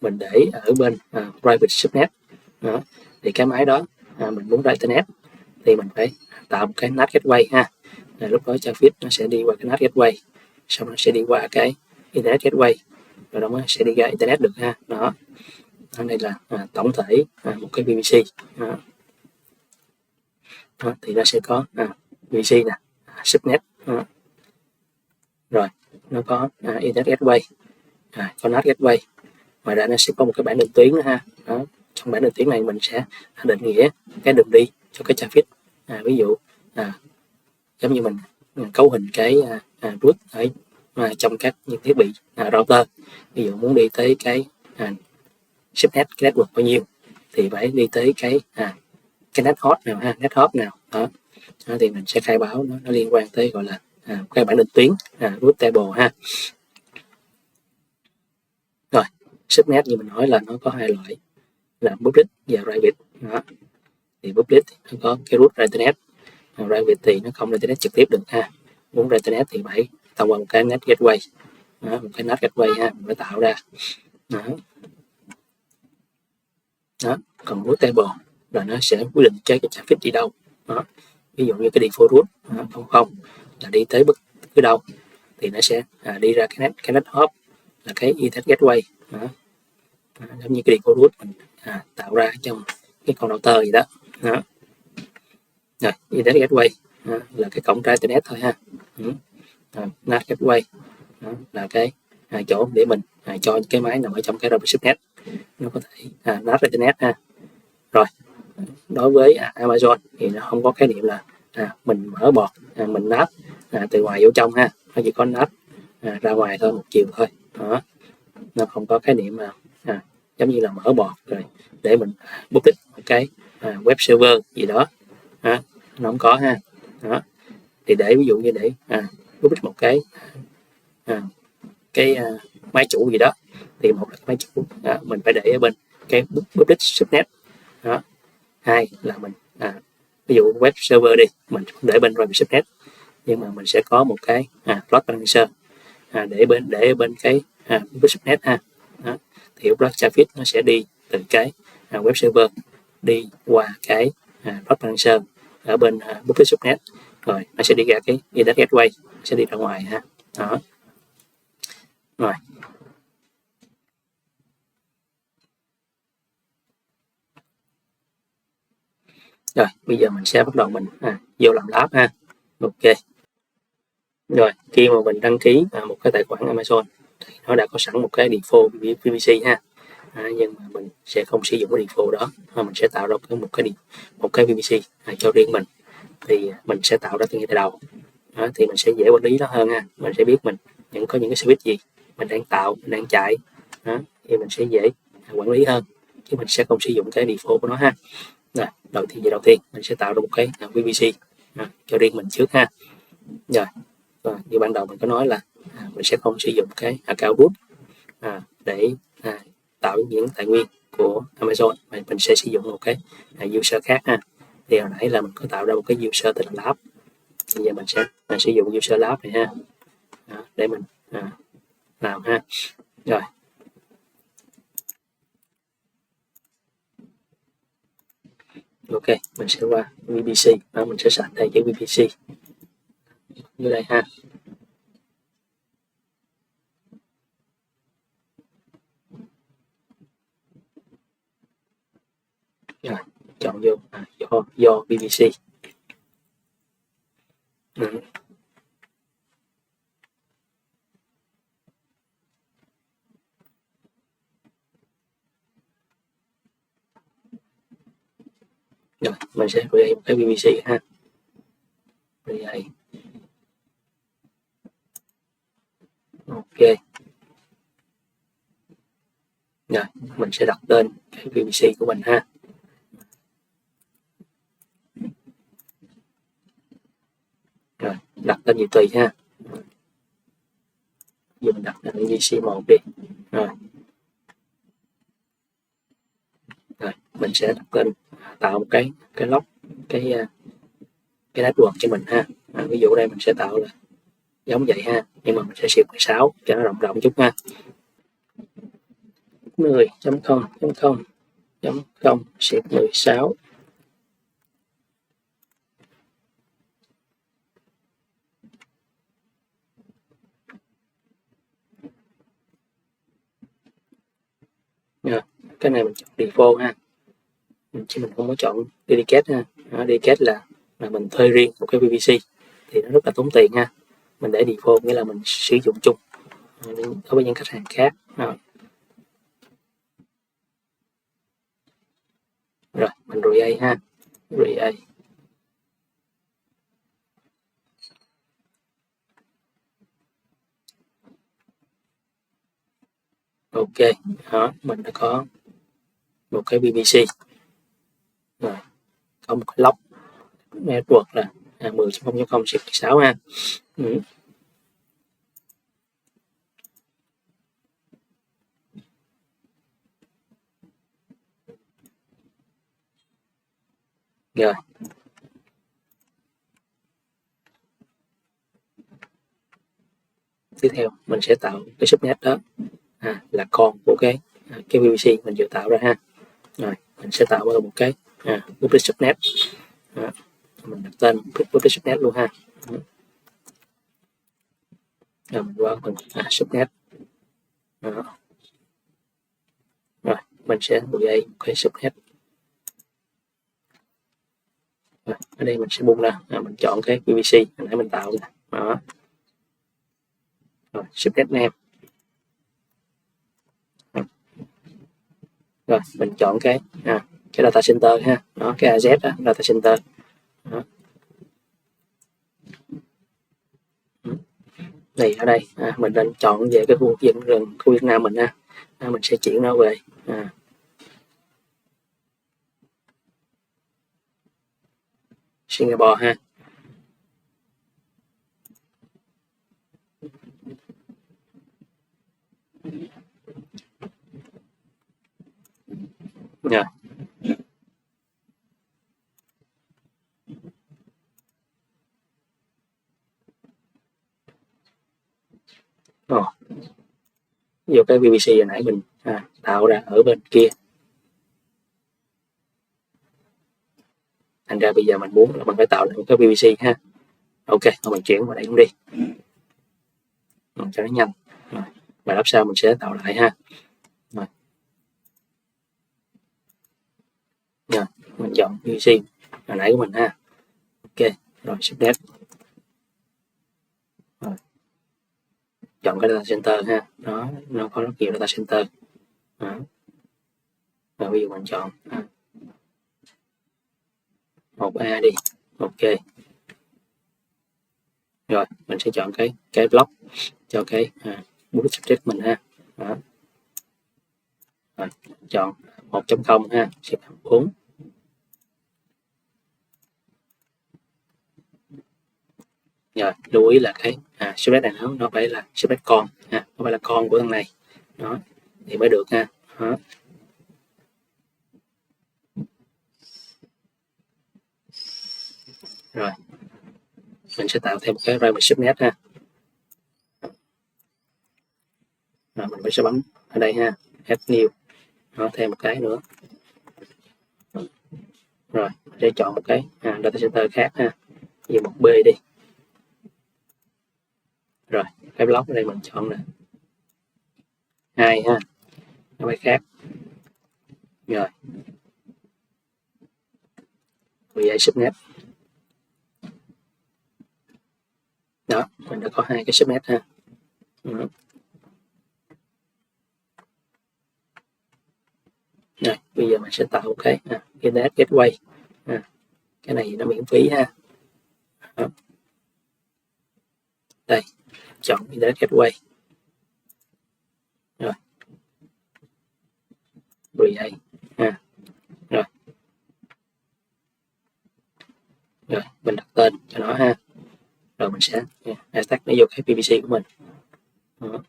S1: mình để ở bên private subnet đó, thì cái máy đó mình muốn ra internet thì mình phải tạo một cái NAT gateway ha. Lúc đó traffic nó sẽ đi qua cái NAT gateway, xong nó sẽ đi qua cái Internet Gateway, rồi đó mới sẽ đi ra Internet được ha. Đó, đây là tổng thể một cái VPC. Đó. Đó, thì nó sẽ có VPC nè, subnet, rồi nó có Internet Gateway, có NAT Gateway. Ngoài ra nó sẽ có một cái bảng định tuyến nữa ha. Đó. Trong bảng định tuyến này mình sẽ định nghĩa cái đường đi cho cái traffic. Ví dụ giống như mình cấu hình cái route ở trong các những thiết bị router. Ví dụ muốn đi tới cái subnet, cái network bao nhiêu thì phải đi tới cái net host nào ha, net host nào. Đó. Thì mình sẽ khai báo nó liên quan tới gọi là cái bảng định tuyến, route table ha. Rồi, subnet như mình nói là nó có hai loại là public và private. Đó. Thì public nó có cái route ra internet, private thì nó không ra internet trực tiếp được ha. Muốn ra internet thì phải thông qua một cái net gateway. Đó, một cái net gateway ha, mình phải tạo ra. Đó. Đó. Còn route table là nó sẽ quyết định cái traffic đi đâu. Đó. Ví dụ như cái default route 00 là đi tới bất cứ đâu thì nó sẽ đi ra cái net hop là cái Internet Gateway. Đó. Giống như cái default route mình tạo ra trong cái con router gì đó. Đó. Rồi, Internet Gateway là cái cổng ra internet thôi ha. NAT Gateway là cái chỗ để mình cho cái máy nằm ở trong cái router subnet nó có thể NAT internet ha. Rồi, đối với Amazon thì nó không có khái niệm là mình mở bọt, mình NAT từ ngoài vô trong ha. Nó chỉ có NAT ra ngoài thôi, một chiều thôi. Đó. Nó không có khái niệm mà giống như là mở bọt rồi để mình public một cái web server gì đó. Nó không có ha. Đó. Thì để ví dụ như để public một cái máy chủ gì đó thì một là máy chủ mình phải để ở bên cái public subnet. Đó. Hai là mình ví dụ web server đi, mình để bên private subnet nhưng mà mình sẽ có một cái load balancer để bên cái public subnet ha. Đó. Thì lúc đó traffic nó sẽ đi từ cái web server đi qua cái load balancer ở bên public subnet, rồi nó sẽ đi ra cái Internet Gateway, sẽ đi ra ngoài ha. Đó. Rồi. Rồi, bây giờ mình sẽ bắt đầu mình vô làm lab ha. Ok. Rồi, khi mà mình đăng ký một cái tài khoản Amazon thì nó đã có sẵn một cái default VPC ha. Nhưng mà mình sẽ không sử dụng cái default đó, mà mình sẽ tạo ra một cái VPC cho riêng mình. Thì mình sẽ tạo ra từ ngay từ đầu. Đó, thì mình sẽ dễ quản lý nó hơn ha. Mình sẽ biết mình có những cái service gì mình đang tạo, mình đang chạy. Đó, thì mình sẽ dễ quản lý hơn, chứ mình sẽ không sử dụng cái default của nó ha. Rồi, đầu tiên mình sẽ tạo ra một cái VPC cho riêng mình trước ha. Rồi, như ban đầu mình có nói là mình sẽ không sử dụng cái account root để tạo những tài nguyên của Amazon, mà mình sẽ sử dụng một cái user khác ha. Thì hồi nãy là mình có tạo ra một cái user tên là lab, bây giờ mình sẽ sử dụng user lab này ha. Để mình làm ha. Rồi, ok, mình sẽ qua VPC và mình sẽ sạch đây cái VPC như đây ha. Rồi, chọn vô do VPC. Rồi, mình sẽ create một cái VPC ha. Create. Ok. Rồi, mình sẽ đặt tên cái VPC của mình ha. Rồi, đặt tên gì tùy ha. Giờ mình đặt là VPC 1 đi. Rồi, mình sẽ đặt tên, tạo một cái log, cái network cho mình ha. Ví dụ đây mình sẽ tạo là giống vậy ha, nhưng mà mình sẽ xếp 16 cho nó rộng chút ha. 10.0.0.0 xếp 16. cái này mình chọn default ha, chứ mình không có chọn dedicate ha. Dedicate là mình thuê riêng một cái PVC thì nó rất là tốn tiền ha. Mình để default nghĩa là mình sử dụng chung đối với những khách hàng khác. Rồi mình create ha, create. Ok, đó mình đã có một cái PVC rồi, có một cái lock network là 10.0.0/6 ha. Rồi tiếp theo mình sẽ tạo cái subnet đó là con của cái PVC mình vừa tạo ra ha. Rồi mình sẽ tạo ra một cái public subnet. Mình đặt tên public subnet luôn ha. Rồi mình qua phần subnet. Đó. Rồi mình sẽ create một cái subnet. Rồi, ở đây mình sẽ bung ra, mình chọn cái PVC hồi nãy mình tạo nè. Đó. Rồi subnet name. Rồi mình chọn cái data center ha. Đó, cái AZ đó, data center. Đó. Thì ở đây mình nên chọn về cái khu vực dân rừng khu Việt Nam mình ha. Mình sẽ chuyển nó về Singapore ha. Rồi. Ví dụ cái PVC hồi nãy mình tạo ra ở bên kia, thành ra bây giờ mình muốn là mình phải tạo ra một cái PVC ha. Ok, mình chuyển vào đây cũng đi cho nó nhanh. Rồi, và lớp sau mình sẽ tạo lại ha. Rồi mình chọn PVC hồi nãy của mình ha. Ok, rồi subnet. Rồi. Chọn cái data center ha. Đó, nó có rất nhiều data center. Đó. Rồi bây giờ mình chọn 1A đi. Ok. Rồi mình sẽ chọn cái block cho cái public subject mình ha. Đó. Rồi, chọn 1.0 ha, xếp 4. Rồi lưu ý là cái subject này nó phải là subject con ha, nó phải là con của thằng này. Đó thì mới được ha. Đó. Rồi mình sẽ tạo thêm một cái private subnet ha. Rồi mình sẽ bấm ở đây ha, add new. Đó, thêm một cái nữa. Rồi mình sẽ chọn một cái data center khác ha, như một B đi. Rồi cái block ở đây mình chọn là 2 ha, nó phải khác. Rồi create subnet. Đó mình đã có 2 cái subnet ha. Đó. Rồi bây giờ mình sẽ tạo một cái internet gateway. Cái này nó miễn phí ha. Đó. Đây chọn internet gateway. Rồi create ha. Rồi mình đặt tên cho nó ha. Rồi mình sẽ attach nó vô cái PVC của mình. Đó.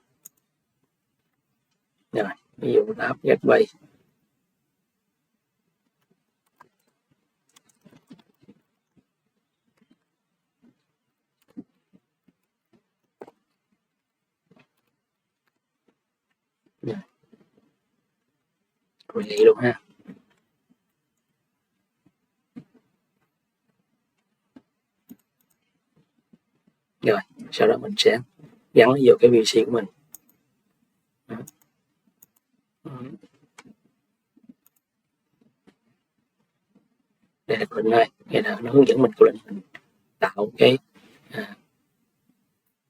S1: Rồi ví dụ là app gateway. Rồi vậy luôn ha. Rồi sau đó mình sẽ gắn nó vô cái PVC của mình. Đó. đây là câu lệnh thôi, đây là nó hướng dẫn mình câu lệnh mình tạo cái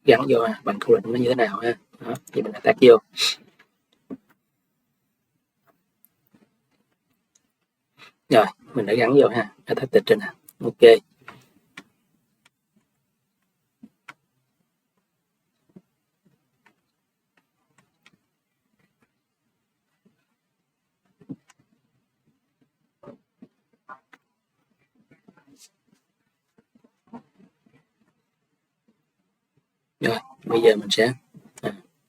S1: gắn vô bằng câu lệnh nó như thế nào ha. Đó, thì mình tác vô. Rồi mình đã gắn vô ha, đã tách tịch trên nè. Ok. Rồi bây giờ mình sẽ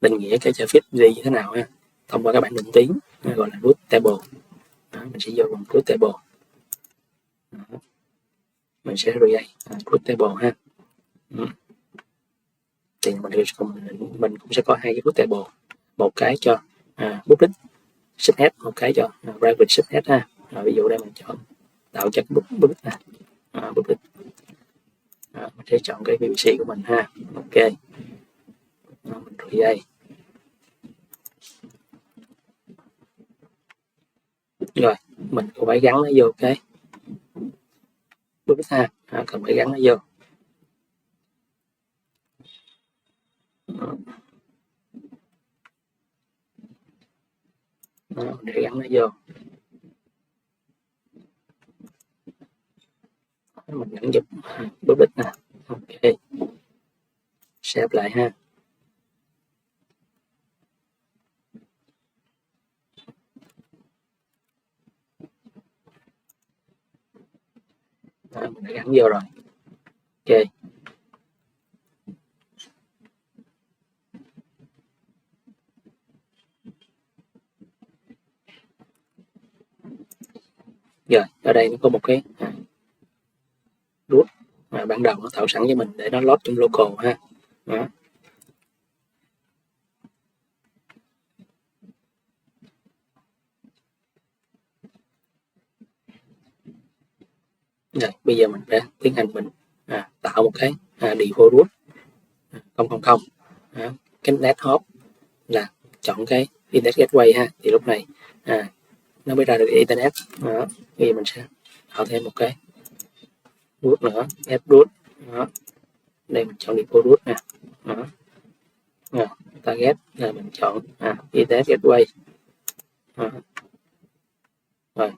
S1: định nghĩa cái chữ fit gì như thế nào ha, thông qua các bảng định tuyến gọi là root table. Đó, mình sẽ vô bằng root table. Đó. Mình sẽ create root table ha. Thì mình cũng sẽ có hai cái root table, một cái cho public subnet, một cái cho private subnet ha. Rồi, ví dụ đây mình chọn tạo cho public nè, public. Mình sẽ chọn cái VPC của mình ha. Ok. Mình create. Rồi mình cũng phải gắn nó vô cái public ha, cần phải gắn nó vô. Để gắn nó vô. Mình gắn giúp public nè. Ok. Save lại ha. Đó, mình đã gắn vô rồi. Ok. Rồi ở đây nó có một cái root mà ban đầu nó tạo sẵn cho mình để nó load trong local ha. Đó. Rồi bây giờ mình sẽ tiến hành mình tạo một cái default root 000. Cái net hop là chọn cái internet gateway ha, thì lúc này nó mới ra được internet. Đó. Bây giờ mình sẽ tạo thêm một cái root nữa, add root. Đó. Đây mình chọn default root nè. Đó. Target là mình chọn internet gateway. Đó. Rồi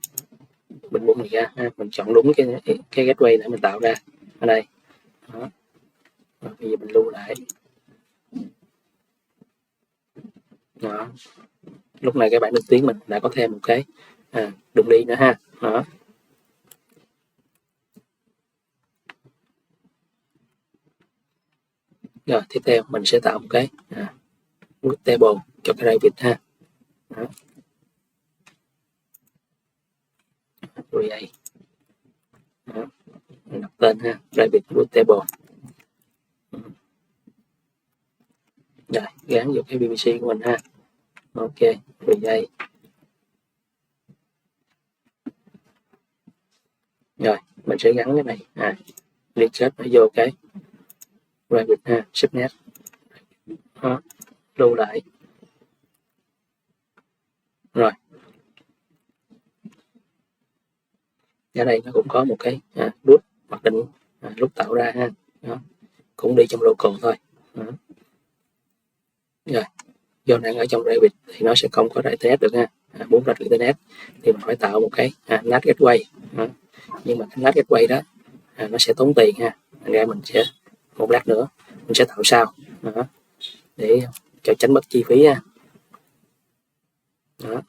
S1: mình buông này ra ha, mình chọn đúng cái gateway để mình tạo ra ở đây. Đó. Rồi bây giờ mình lưu lại. Đó. Lúc này cái bảng định tuyến mình đã có thêm một cái đường đi nữa ha. Đó. Rồi tiếp theo mình sẽ tạo một cái root table cho cái private ha. Đó. Create. Đó. Mình đọc tên ha, private root table. Rồi gắn vô cái VPC của mình ha. Ok, create. Rồi mình sẽ gắn cái này reset nó vô cái private ha, subnet. Đó. Lưu lại. Rồi ở đây nó cũng có một cái root mặc định lúc tạo ra ha. Đó. Cũng đi trong local thôi. Đó. Rồi do đang ở trong private thì nó sẽ không có ra internet được ha. Muốn ra được internet thì mình phải tạo một cái NAT gateway. Đó. Nhưng mà cái NAT gateway đó nó sẽ tốn tiền ha. Thành ra mình sẽ một lát nữa mình sẽ tạo sau. Đó. Để cho tránh mất chi phí ha. Đó.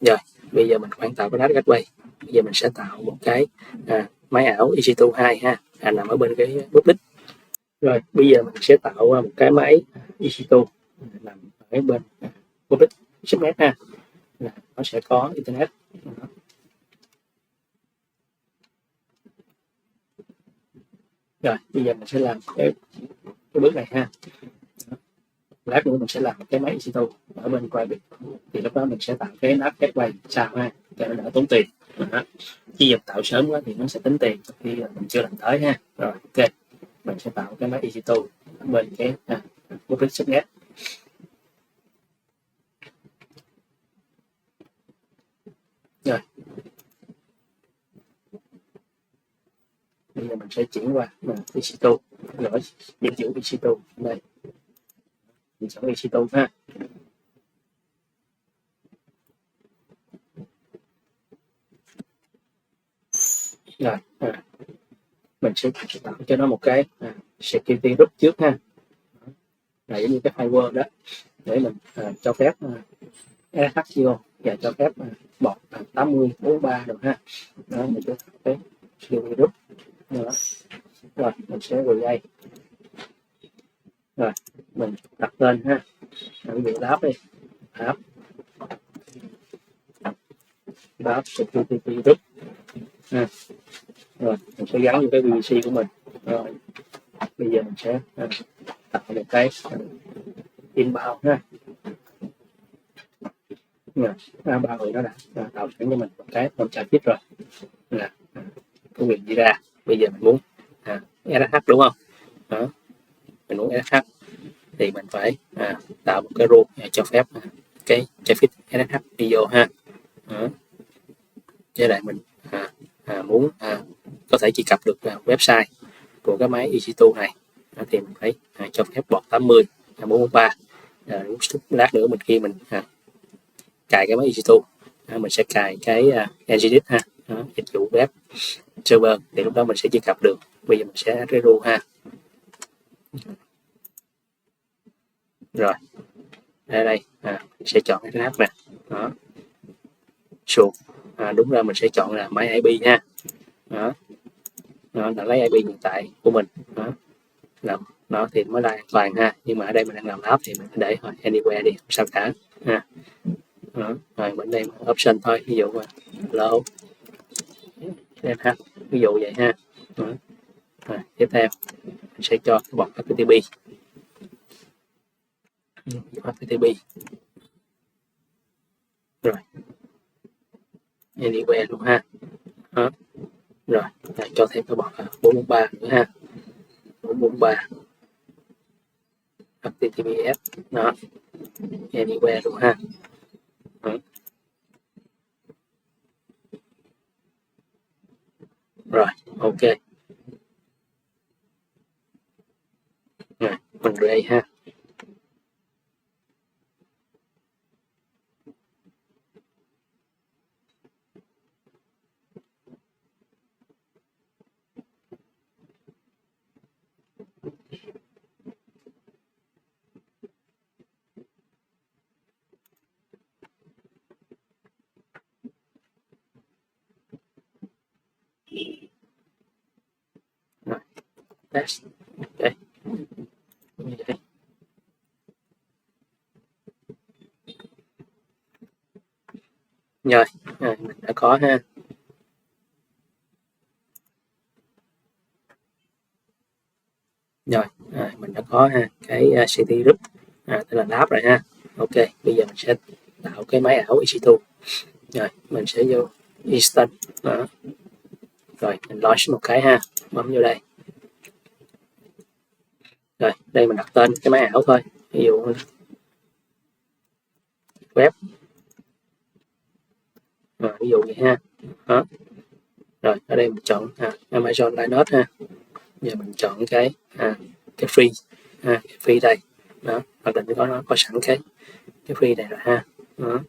S1: Rồi bây giờ mình phải tạo cái NAT gateway. Bây giờ mình sẽ tạo một cái máy ảo EC2 2 ha, nằm ở bên cái public. Rồi bây giờ mình sẽ tạo một cái máy EC2 nằm ở bên public subnet ha, nó sẽ có internet. Đó. Rồi bây giờ mình sẽ làm cái bước này ha. Lát nữa mình sẽ làm cái máy EC2 ở bên private, thì lúc đó mình sẽ tạo cái NAT gateway sau ha, cho nó đỡ tốn tiền. Khi dập tạo sớm quá thì nó sẽ tính tiền khi mình chưa làm tới ha. Rồi ok, mình sẽ tạo cái máy EC2 ở bên cái public subnet. Rồi sẽ chuyển qua EC2 rồi dịch vụ EC2 đây, mình chọn EC2 ha. Rồi mình sẽ tạo cho nó một cái security group trước ha, là giống như cái firewall đó, để mình cho phép SSH vô và cho phép bọt 8043 rồi ha. Đó, mình sẽ cái security group đó. Rồi mình sẽ create, rồi mình đặt tên ha, ví dụ app đi, app security group ha. Rồi mình sẽ gắn những cái VPC của mình. Rồi bây giờ mình sẽ tạo một cái inbound ha. Ba người đó đã tạo sẵn cho mình một cái phong traffic rồi, là cái quyền gì ra. Bây giờ mình muốn SSH đúng không? Đó, mình muốn SSH thì mình phải tạo một cái rule cho phép cái traffic SSH đi vô ha. Đó. Với lại mình muốn có thể truy cập được website của cái máy EC2 này, thì mình phải cho phép port 80 443. Lát nữa khi mình cài cái máy EC2, mình sẽ cài cái Nginx ha, dịch vụ web server, thì lúc đó mình sẽ truy cập được. Bây giờ mình sẽ cái rule ha. Rồi đây sẽ chọn cái app nè, đó suột đúng ra mình sẽ chọn là máy IP ha. Đó là lấy IP hiện tại của mình. Đó thì mới là an toàn ha, nhưng mà ở đây mình đang làm app thì mình để thôi anywhere đi, không sao cả ha. Đó. Rồi mình đây option thôi, ví dụ hello ví dụ vậy ha. Đó. Rồi, tiếp theo mình sẽ cho cái bọt HTTP rồi anywhere luôn ha. Đó. Rồi cho thêm cái bọt 443 nữa ha, 443 HTTPS đó, anywhere luôn ha. Đó. Rồi ok, rồi mình đây ha. Test ok. Rồi mình đã có ha. Rồi mình đã có ha cái CT group tức là lab rồi ha. Ok, bây giờ mình sẽ tạo cái máy ảo EC2. Rồi mình sẽ vô instance đó. Rồi mình launch một cái ha, bấm vô đây. Rồi đây mình đặt tên cái máy ảo thôi, ví dụ web, ví dụ vậy ha. Đó. Rồi ở đây mình chọn Amazon Linux ha. Giờ mình chọn cái free cái free đây đó, hoặc là nó có sẵn cái free này rồi ha. Đó.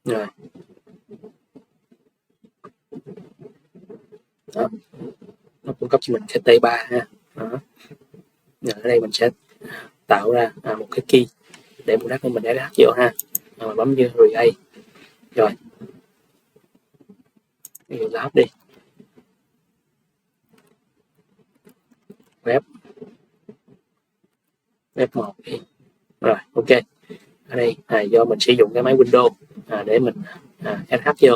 S1: Rồi đó, nó cung cấp cho mình cái T3 ha. Đó. Rồi ở đây mình sẽ tạo ra một cái key để một lát nữa mình để vô ha. Rồi bấm như create. Rồi ví dụ lab đi, web 1 đi. Rồi ok, ở đây do mình sử dụng cái máy Windows để mình SH vô,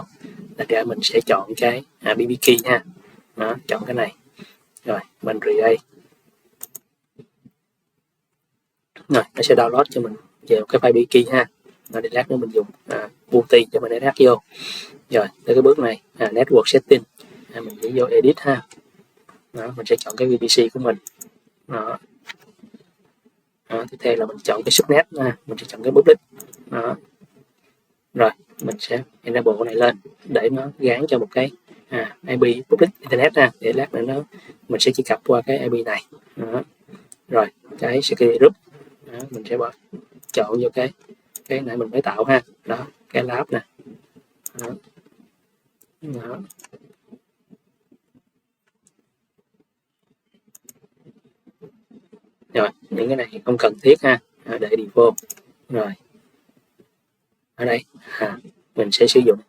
S1: là ra mình sẽ chọn cái BB key ha. Đó, chọn cái này rồi mình create. Rồi nó sẽ download cho mình về cái file BB key ha. Rồi để lát nữa mình dùng multi cho mình SH vô. Rồi tới cái bước này network setting, mình chỉ vô edit ha. Đó, mình sẽ chọn cái VPC của mình. Đó. Đó, tiếp theo là mình chọn cái subnet ha, mình sẽ chọn cái public. Đó. Rồi mình sẽ enable cái này lên để nó gán cho một cái IP public internet ha, để lát nữa mình sẽ truy cập qua cái IP này. Đó. Rồi cái security group đó, mình sẽ chọn vô cái này mình mới tạo ha. Đó, cái lab nè. Đó. Đó. Rồi những cái này không cần thiết ha, để default. Rồi ở đây mình sẽ sử dụng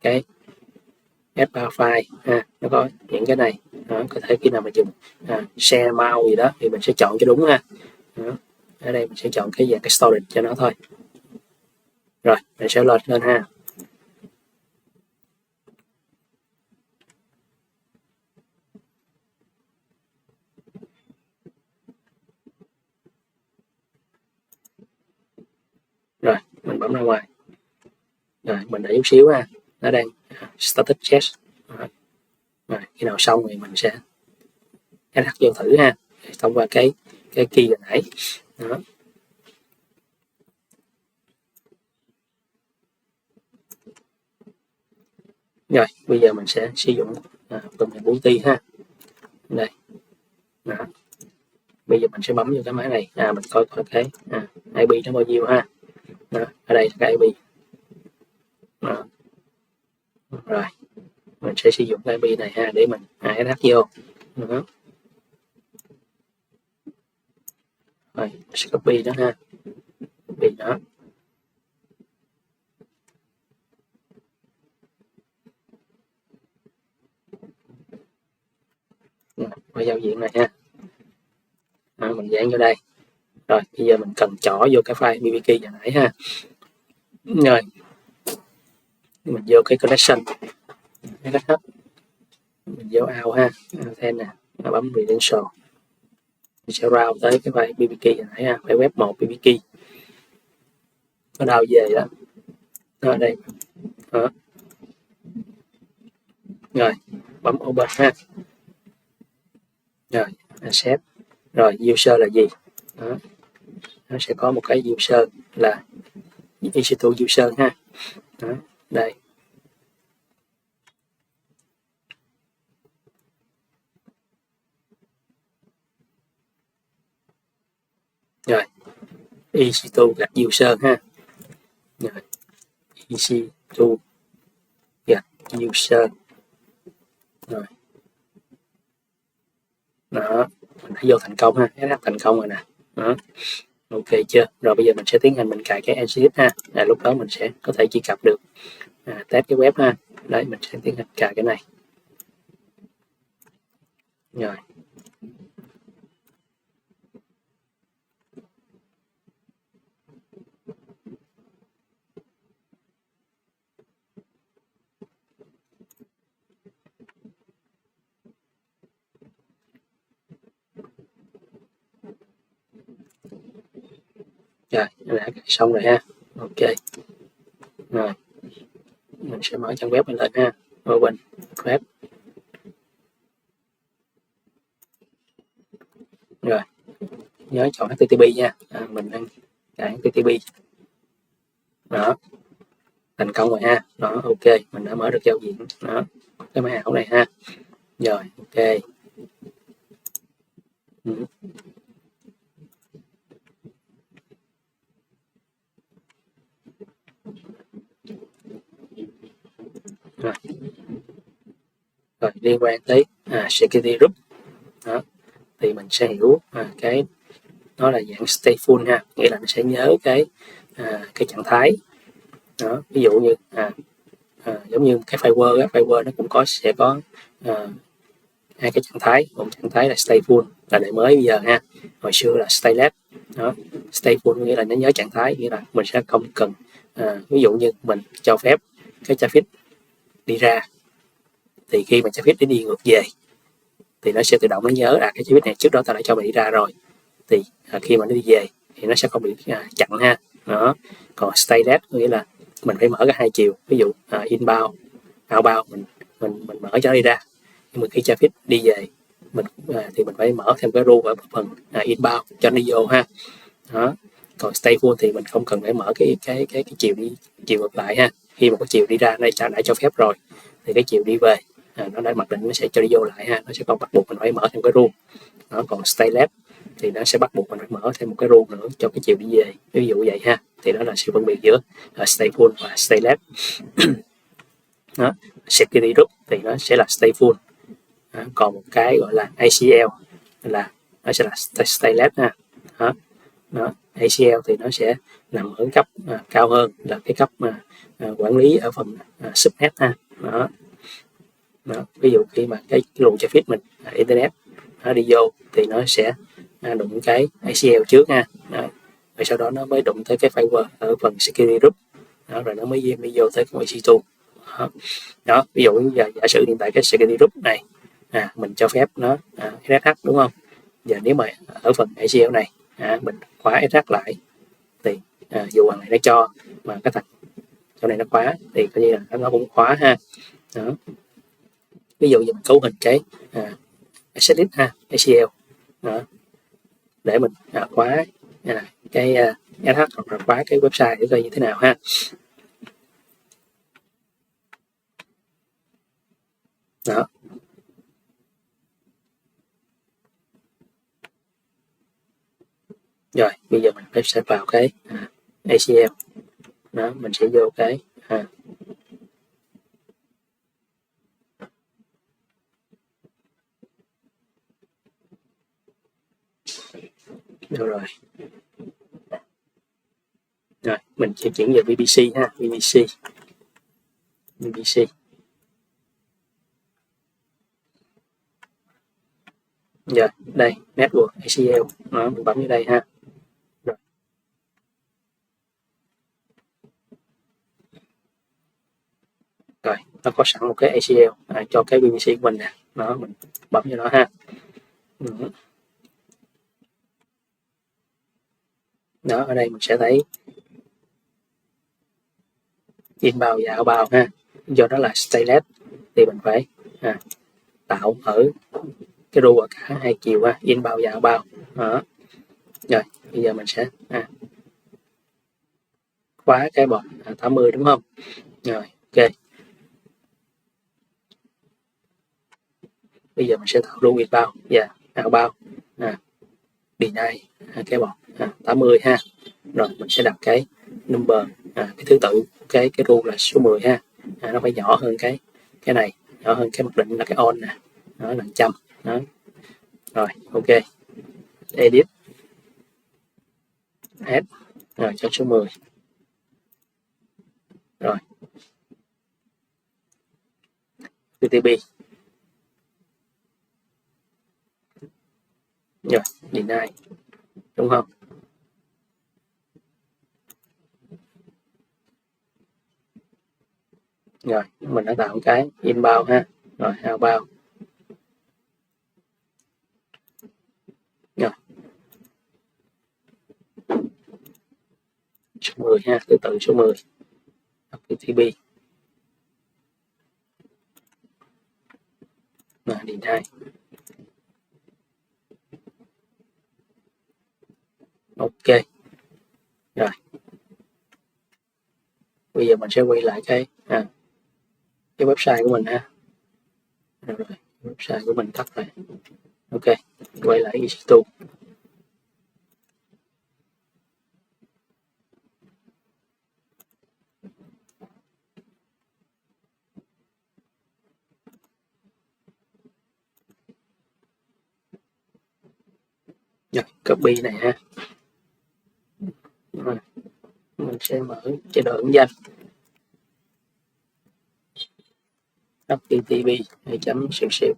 S1: cái FA file nó có những cái này. Đó, có thể khi nào mà dùng share mouse gì đó thì mình sẽ chọn cho đúng ha. Đó. Ở đây mình sẽ chọn cái dạng cái storage cho nó thôi. Rồi mình sẽ lên ha. Rồi mình bấm ra ngoài. Rồi mình đợi chút xíu ha, nó đang status check. Rồi khi nào xong thì mình sẽ đặt vô thử ha, thông qua cái key hồi nãy. Đó. Rồi bây giờ mình sẽ sử dụng phần mềm Booty ha. Đây. Đó. Bây giờ mình sẽ bấm vô cái máy này, mình coi cái IP nó bao nhiêu ha. Đó. Ở đây là cái IP. Đó. Rồi mình sẽ sử dụng cái IP này ha để mình đặt vô. Đó. Rồi sẽ copy đó ha, copy đó. Qua giao diện này ha. Đó, mình dán vô đây. Rồi bây giờ mình cần chỏ vô cái file bbkey hồi nãy ha. Rồi mình vô cái connection, cái cách hết. Mình vô out ha, thêm nè, bấm credential. Mình sẽ route tới cái file bbkey hồi nãy ha, file web 1 bbkey. Nó đào về đó. Đó đây. Đó. Rồi bấm open ha. Rồi accept. Rồi user là gì? Đó. Nó sẽ có một cái user là EC2 user ha. Đó. Đây. Rồi EC2 gạch user ha. Rồi EC2 gạch user. Rồi. Đó, mình đã vô thành công ha, setup thành công rồi nè. Đó. Ok chưa? Rồi bây giờ mình sẽ tiến hành mình cài cái Nginx ha. Lúc đó mình sẽ có thể truy cập được test cái web ha. Đấy, mình sẽ tiến hành cài cái này. Rồi. Rồi, đã cài xong rồi ha. Ok. Rồi. Mình sẽ mở trang web này lên ha. Open web. Rồi. Nhớ chọn HTTP nha. Mình đang cài HTTP. Đó. Thành công rồi ha. Đó, ok, mình đã mở được giao diện. Đó. Cái máy ảo này ha. Rồi, ok. Rồi liên quan tới security group. Đó. Thì mình sẽ hiểu cái nó là dạng stateful ha, nghĩa là nó sẽ nhớ cái trạng thái. Đó. Ví dụ như giống như cái firewall nó cũng sẽ có hai cái trạng thái. Một trạng thái là stateful là đời mới bây giờ ha, hồi xưa là stateless. Đó. Stateful nghĩa là nó nhớ trạng thái, nghĩa là mình sẽ không cần ví dụ như mình cho phép cái traffic đi ra, thì khi mà traffic đi ngược về thì nó sẽ tự động nó nhớ cái traffic này trước đó ta đã cho mình đi ra rồi, thì khi mà nó đi về thì nó sẽ không bị chặn ha. Đó. Còn stateless nghĩa là mình phải mở cả hai chiều, ví dụ inbound, outbound mình mở cho nó đi ra, nhưng mà khi traffic đi về thì mình phải mở thêm cái rule ở phần inbound cho nó đi vô ha. Đó. Còn stateful thì mình không cần phải mở cái chiều ngược lại ha. Khi mà có chiều đi ra đây đã cho phép rồi thì cái chiều đi về nó đã mặc định nó sẽ cho đi vô lại ha, nó sẽ còn bắt buộc mình phải mở thêm cái rule. Nó còn stay left thì nó sẽ bắt buộc mình phải mở thêm một cái rule nữa cho cái chiều đi về, ví dụ vậy ha. Thì đó là sự phân biệt giữa stay full và stay left. Đó. Security group thì nó sẽ là stay full. Còn một cái gọi là ACL là nó sẽ là stay left ha. Đó. ACL thì nó sẽ nằm ở cấp cao hơn, là cái cấp quản lý ở phần subnet ha. Đó. Ví dụ khi mà cái luồng traffic mình internet nó đi vô thì nó sẽ đụng cái ACL trước ha. Đó. Rồi sau đó nó mới đụng tới cái firewall ở phần security group. Đó. Rồi nó mới vô tới cái EC2. Đó. Ví dụ giả sử hiện tại cái security group này mình cho phép nó SSH đúng không? Giờ nếu mà ở phần ACL này mình khóa SSH lại thì dù thằng này nó cho mà cái thằng chỗ này nó khóa thì coi như là nó cũng khóa ha. Đó. Ví dụ như mình cấu hình cái access list ha, ACL đó, để mình khóa cái SSH hoặc là khóa cái website để coi như thế nào ha. Đó. Rồi bây giờ mình sẽ vào cái ACL. Đó, mình sẽ vô cái đâu rồi. Rồi mình sẽ chuyển về VPC ha, VPC. Rồi đây network ACL, đó, mình bấm vào đây ha. Rồi nó có sẵn một cái ACL cho cái VPC của mình nè, đó mình bấm vào nó ha. Đó, ở đây mình sẽ thấy inbound và outbound ha. Do đó là stateless thì mình phải tạo ở cái rule ở cả hai chiều ha, inbound và outbound. Đó. Rồi bây giờ mình sẽ khóa cái bot 80 đúng không? Rồi ok. Bây giờ mình sẽ tạo rule inbound và outbound. Deny cái bot 80 ha. Rồi mình sẽ đặt cái number cái thứ tự cái rule là số 10 ha. Nó phải nhỏ hơn cái này, nhỏ hơn cái mặc định là cái on nè, nó là 100. Đó. Rồi ok, edit add rồi cho số 10. Rồi TTP rồi deny đúng không? Rồi mình đã tạo cái inbound ha. Rồi outbound. Rồi số 10 ha, thứ tự số 10 TTP là deny. Ok. Rồi bây giờ mình sẽ quay lại cái website của mình ha. Rồi, website của mình tắt rồi. Ok, quay lại EC2. Rồi copy này ha. Rồi, mình sẽ mở chế độ ẩn danh http //.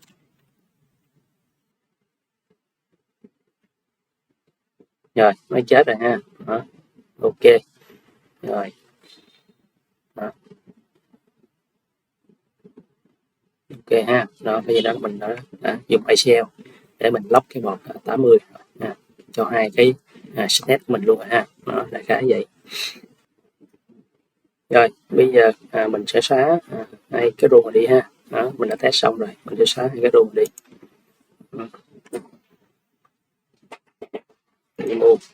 S1: Rồi nó chết rồi ha. Đó. Ok rồi. Đó. Ok ha. Đó bây giờ đó mình đã dùng ACL để mình lock cái bot 80 cho hai cái subnet của mình luôn rồi ha. Đó đại khái vậy. Rồi bây giờ mình sẽ xóa hai cái rule đi ha. Đó mình đã test xong rồi, mình sẽ xóa hai cái rule đi. Remove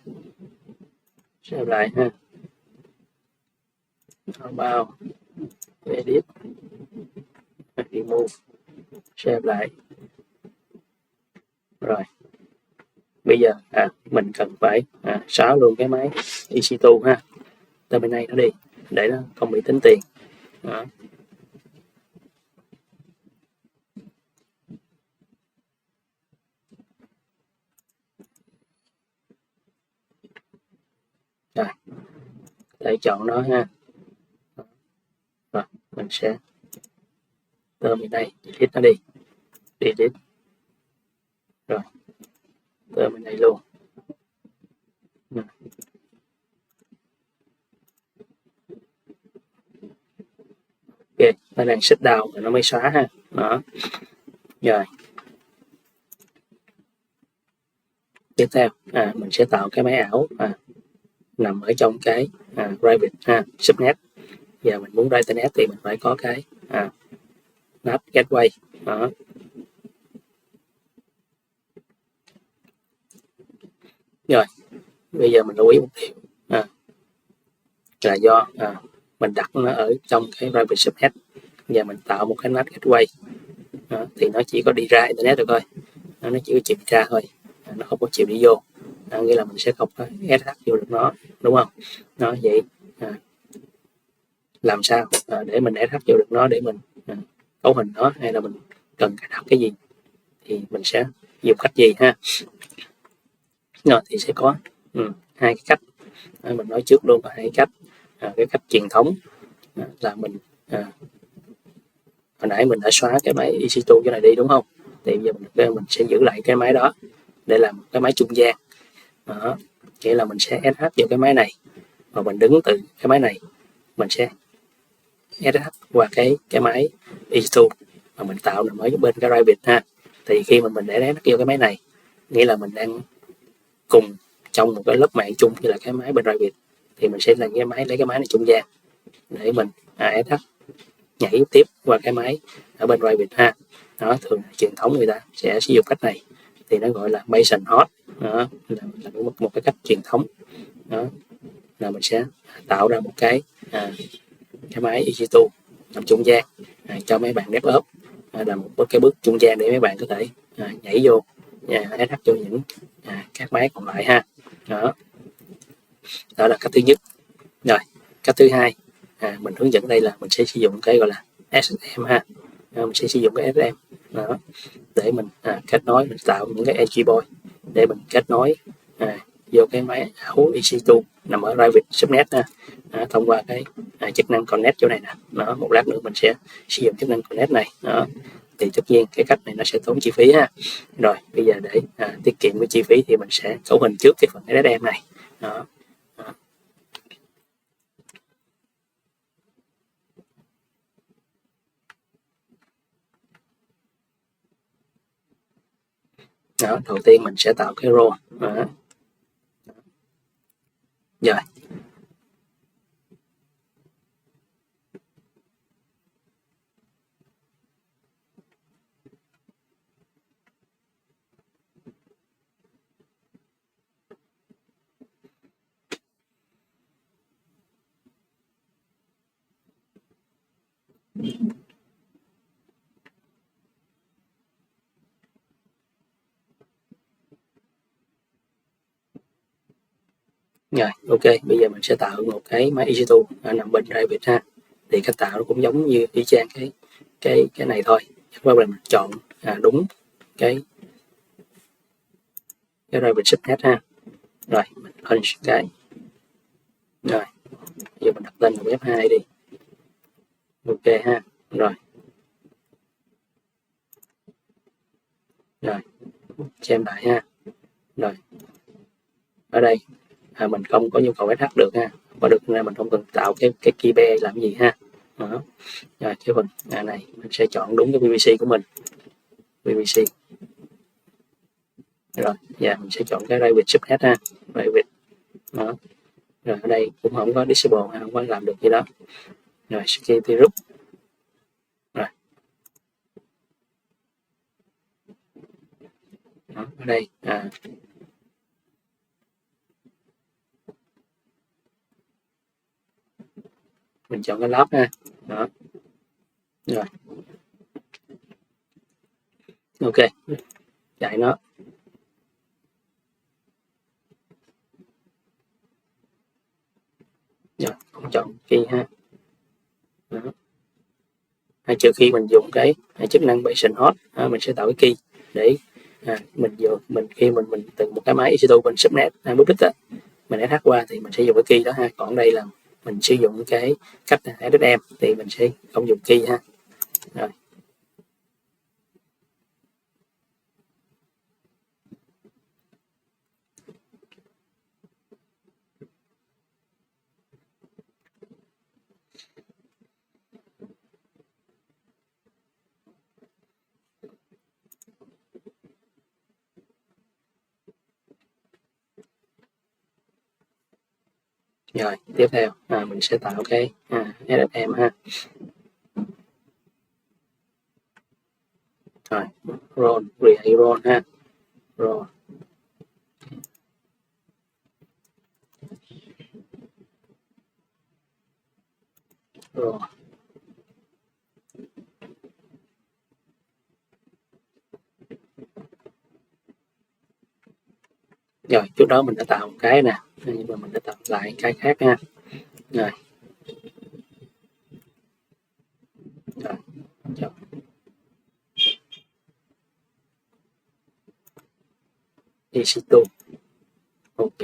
S1: save lại ha. Bao edit remove save lại. Rồi bây giờ mình cần phải xóa luôn cái máy EC2 ha, terminal nó đi để nó không bị tính tiền. Đó. Rồi để chọn nó ha. Rồi mình sẽ terminal delete nó đi, delete. Rồi terminal luôn. Ok, nó đang shut down rồi nó mới xóa ha. Đó. Rồi tiếp theo mình sẽ tạo cái máy ảo nằm ở trong cái private subnet. Giờ mình muốn ra internet thì mình phải có cái NAT gateway. Đó. Rồi bây giờ mình lưu ý một điều là do mình đặt nó ở trong cái private subnet và mình tạo một cái NAT gateway. Đó. Thì nó chỉ có đi ra internet được thôi, nó chỉ có chịu ra thôi, nó không có chịu đi vô. Nghĩa là mình sẽ không có SH vô được nó, đúng không? Đó, vậy làm sao để mình SH vô được nó để mình cấu hình nó, hay là mình cần cài đặt cái gì thì mình sẽ dùng cách gì ha. Rồi thì sẽ có hai cái cách, mình nói trước luôn là hai cách. Cái cách truyền thống là mình hồi nãy mình đã xóa cái máy EC2 cái này đi, đúng không? Thì giờ mình sẽ giữ lại cái máy đó để làm cái máy trung gian. Đó, nghĩa là mình sẽ SH vào cái máy này và mình đứng từ cái máy này mình sẽ SH qua cái máy EC2 mà mình tạo nằm ở bên cái private ha. Thì khi mà mình để SH vô cái máy này, nghĩa là mình đang cùng trong một cái lớp mạng chung như là cái máy bên private, thì mình sẽ lấy cái máy này trung gian để mình SH nhảy tiếp qua cái máy ở bên private ha. Đó, thường truyền thống người ta sẽ sử dụng cách này thì nó gọi là Mason hot. Đó là một cái cách truyền thống. Đó là mình sẽ tạo ra một cái máy EC2 nằm trung gian cho mấy bạn develop, là một cái bước trung gian để mấy bạn có thể nhảy vô SH cho những các máy còn lại ha. Đó là cách thứ nhất. Rồi cách thứ hai, mình hướng dẫn đây là mình sẽ sử dụng cái gọi là SSM ha. Mình sẽ sử dụng cái SSM đó để mình kết nối, mình tạo những cái entry point để mình kết nối vô cái máy ảo EC2 nằm ở private subnet ha. Thông qua cái chức năng connect chỗ này nè. Đó, một lát nữa mình sẽ sử dụng chức năng connect này. Đó. Thì tất nhiên cái cách này nó sẽ tốn chi phí ha. Rồi bây giờ để tiết kiệm cái chi phí thì mình sẽ cấu hình trước cái phần SSM này. Đó. Đó, đầu tiên mình sẽ tạo cái row. Đó. Rồi Rồi, ok, bây giờ mình sẽ tạo một cái máy EC2 nằm bên private ha. Thì cách tạo nó cũng giống như y chang cái này thôi. Các bạn mình chọn đúng cái private subnet ha. Rồi, mình launch cái. Rồi, giờ mình đặt tên là F2 đi. Ok ha. Rồi. Rồi, xem lại ha. Rồi. Ở đây mình không có nhu cầu SH được ha. Và được ra mình không cần tạo cái key pair làm gì ha. Đó. Rồi cái phần này mình sẽ chọn đúng cái VPC của mình. VPC. Rồi, và mình sẽ chọn cái private subnet ha. Private. Đó. Rồi ở đây cũng không có disable, không có làm được gì đó. Rồi security group. Rồi. Đó, ở đây mình chọn cái lab ha. Đó. Rồi Ok, chạy nó. Rồi chọn key ha. Đó. Hay trừ khi mình dùng cái chức năng version hot, mình sẽ tạo cái key để mình khi mình từ một cái máy EC2 mình subnet public á, mình add qua thì mình sẽ dùng cái key đó ha. Còn đây là mình sử dụng cái cách SSM thì mình sẽ không dùng key ha. Rồi. Rồi tiếp theo mình sẽ tạo cái SSM ha. Rồi roll, create roll ha. Roll. Roll. Rồi trước đó mình đã tạo một cái nè, nhưng mà mình đã tạo lại cái khác ha. Rồi. Rồi. Chọn. EC2. Ok.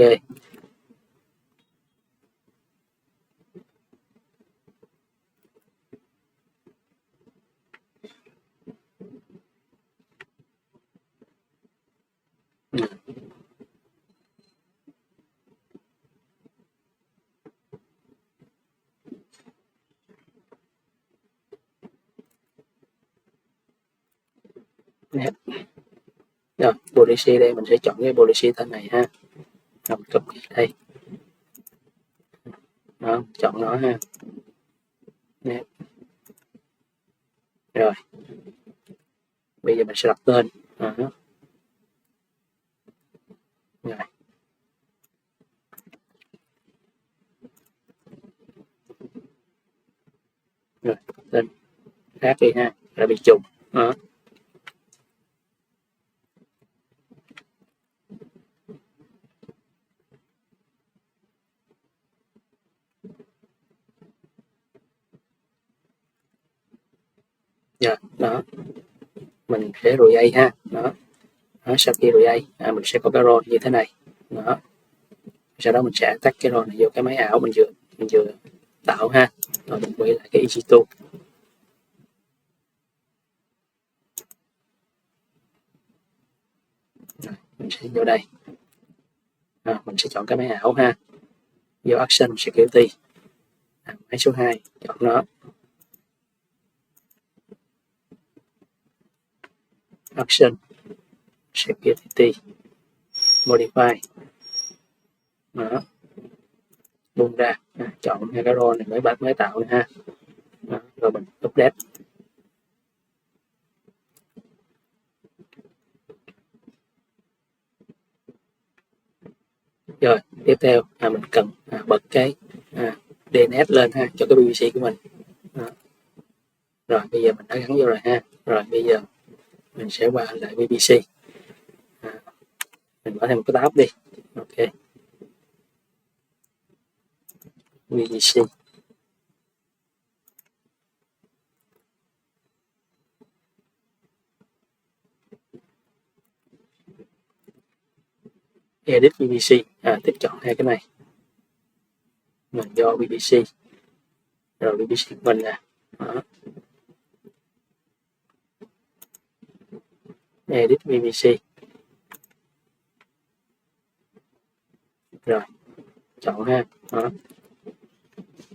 S1: Nét. Rồi policy đây mình sẽ chọn cái policy tên này ha. Rồi mình copy đây. Đó, chọn nó ha. Nét. Rồi. Bây giờ mình sẽ đặt tên. Rồi. Rồi, tên khác đi ha, là bị trùng. Đó. Rồi, đó. Mình sẽ create ha. Đó. Đó, sau khi create mình sẽ có cái role như thế này. Đó. Sau đó mình sẽ tắt cái role này vô cái máy ảo mình vừa tạo ha. Rồi mình quay lại cái EC2. Rồi, mình sẽ vô đây. Mình sẽ chọn cái máy ảo ha. Vô Action Security. Máy số 2, chọn nó. Action Security Modify. Đó. Buông ra, chọn hai cái role này mới tạo này ha. Đó. Rồi mình update. Rồi tiếp theo mình cần bật cái DNS lên ha cho cái PVC của mình. Đó. Rồi bây giờ mình đã gắn vô rồi ha. Rồi bây giờ mình sẽ qua lại PVC. Mình mở thêm một cái tab đi. Ok. PVC. Edit PVC. Tiếp chọn hai cái này. Mình do PVC. Rồi PVC của mình nè. Đó. Edit PVC. Rồi chọn ha. Đó.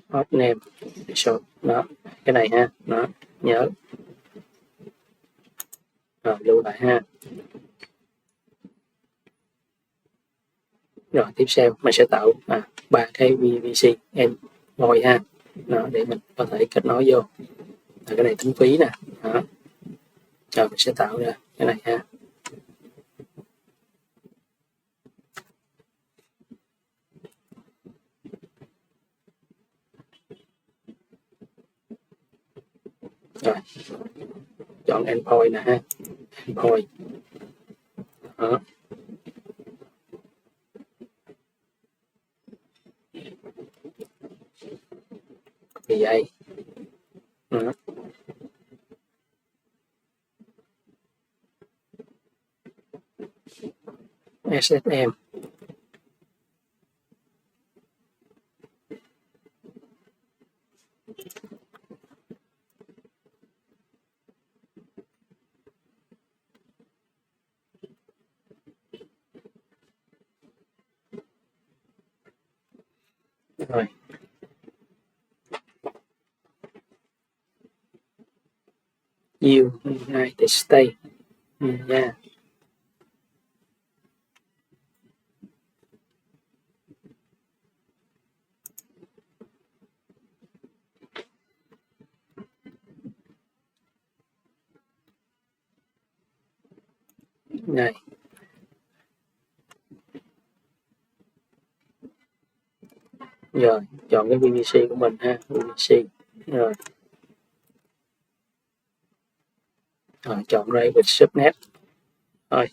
S1: Hot name. Đó. Cái này ha. Đó. Nhớ. Rồi lưu lại ha. Rồi tiếp theo mình sẽ tạo 3 cái PVC endpoint ha. Đó, để mình có thể kết nối vô. Cái này tính phí nè. Đó. Rồi mình sẽ tạo ra cái này ha. Rồi chọn endpoint nè ha. Thôi đó, vì vậy đó. SSM rồi United States nha. Này rồi chọn cái VPC của mình ha, VPC rồi, rồi chọn Revit Subnet rồi.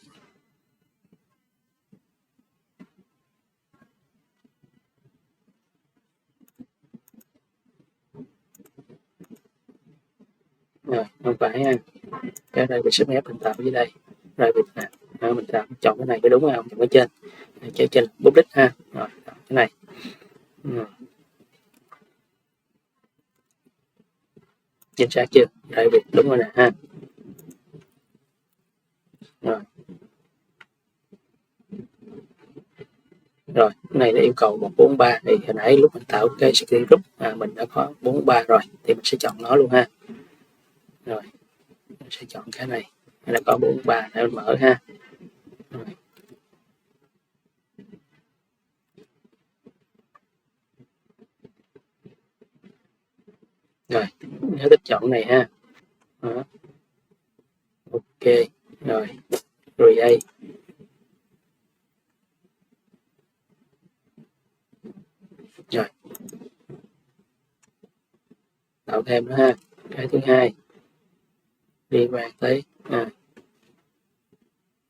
S1: Rồi không phải ha, cái Revit Subnet mình tạo dưới đây, Revit nè, mình tạo chọn cái này có đúng không, chọn cái trên, cái trên public ha, rồi cái này chính xác chưa, Revit đúng rồi nè ha. Rồi rồi cái này nó yêu cầu 143 thì hồi nãy lúc mình tạo cái security group mình đã có 43 rồi thì mình sẽ chọn nó luôn ha. Rồi mình sẽ chọn cái này đã có 43 để mình mở ha. Rồi, rồi nhớ thích chọn này ha. Đó. Ok rồi, rồi đây rồi tạo thêm nữa ha. Cái thứ hai liên quan tới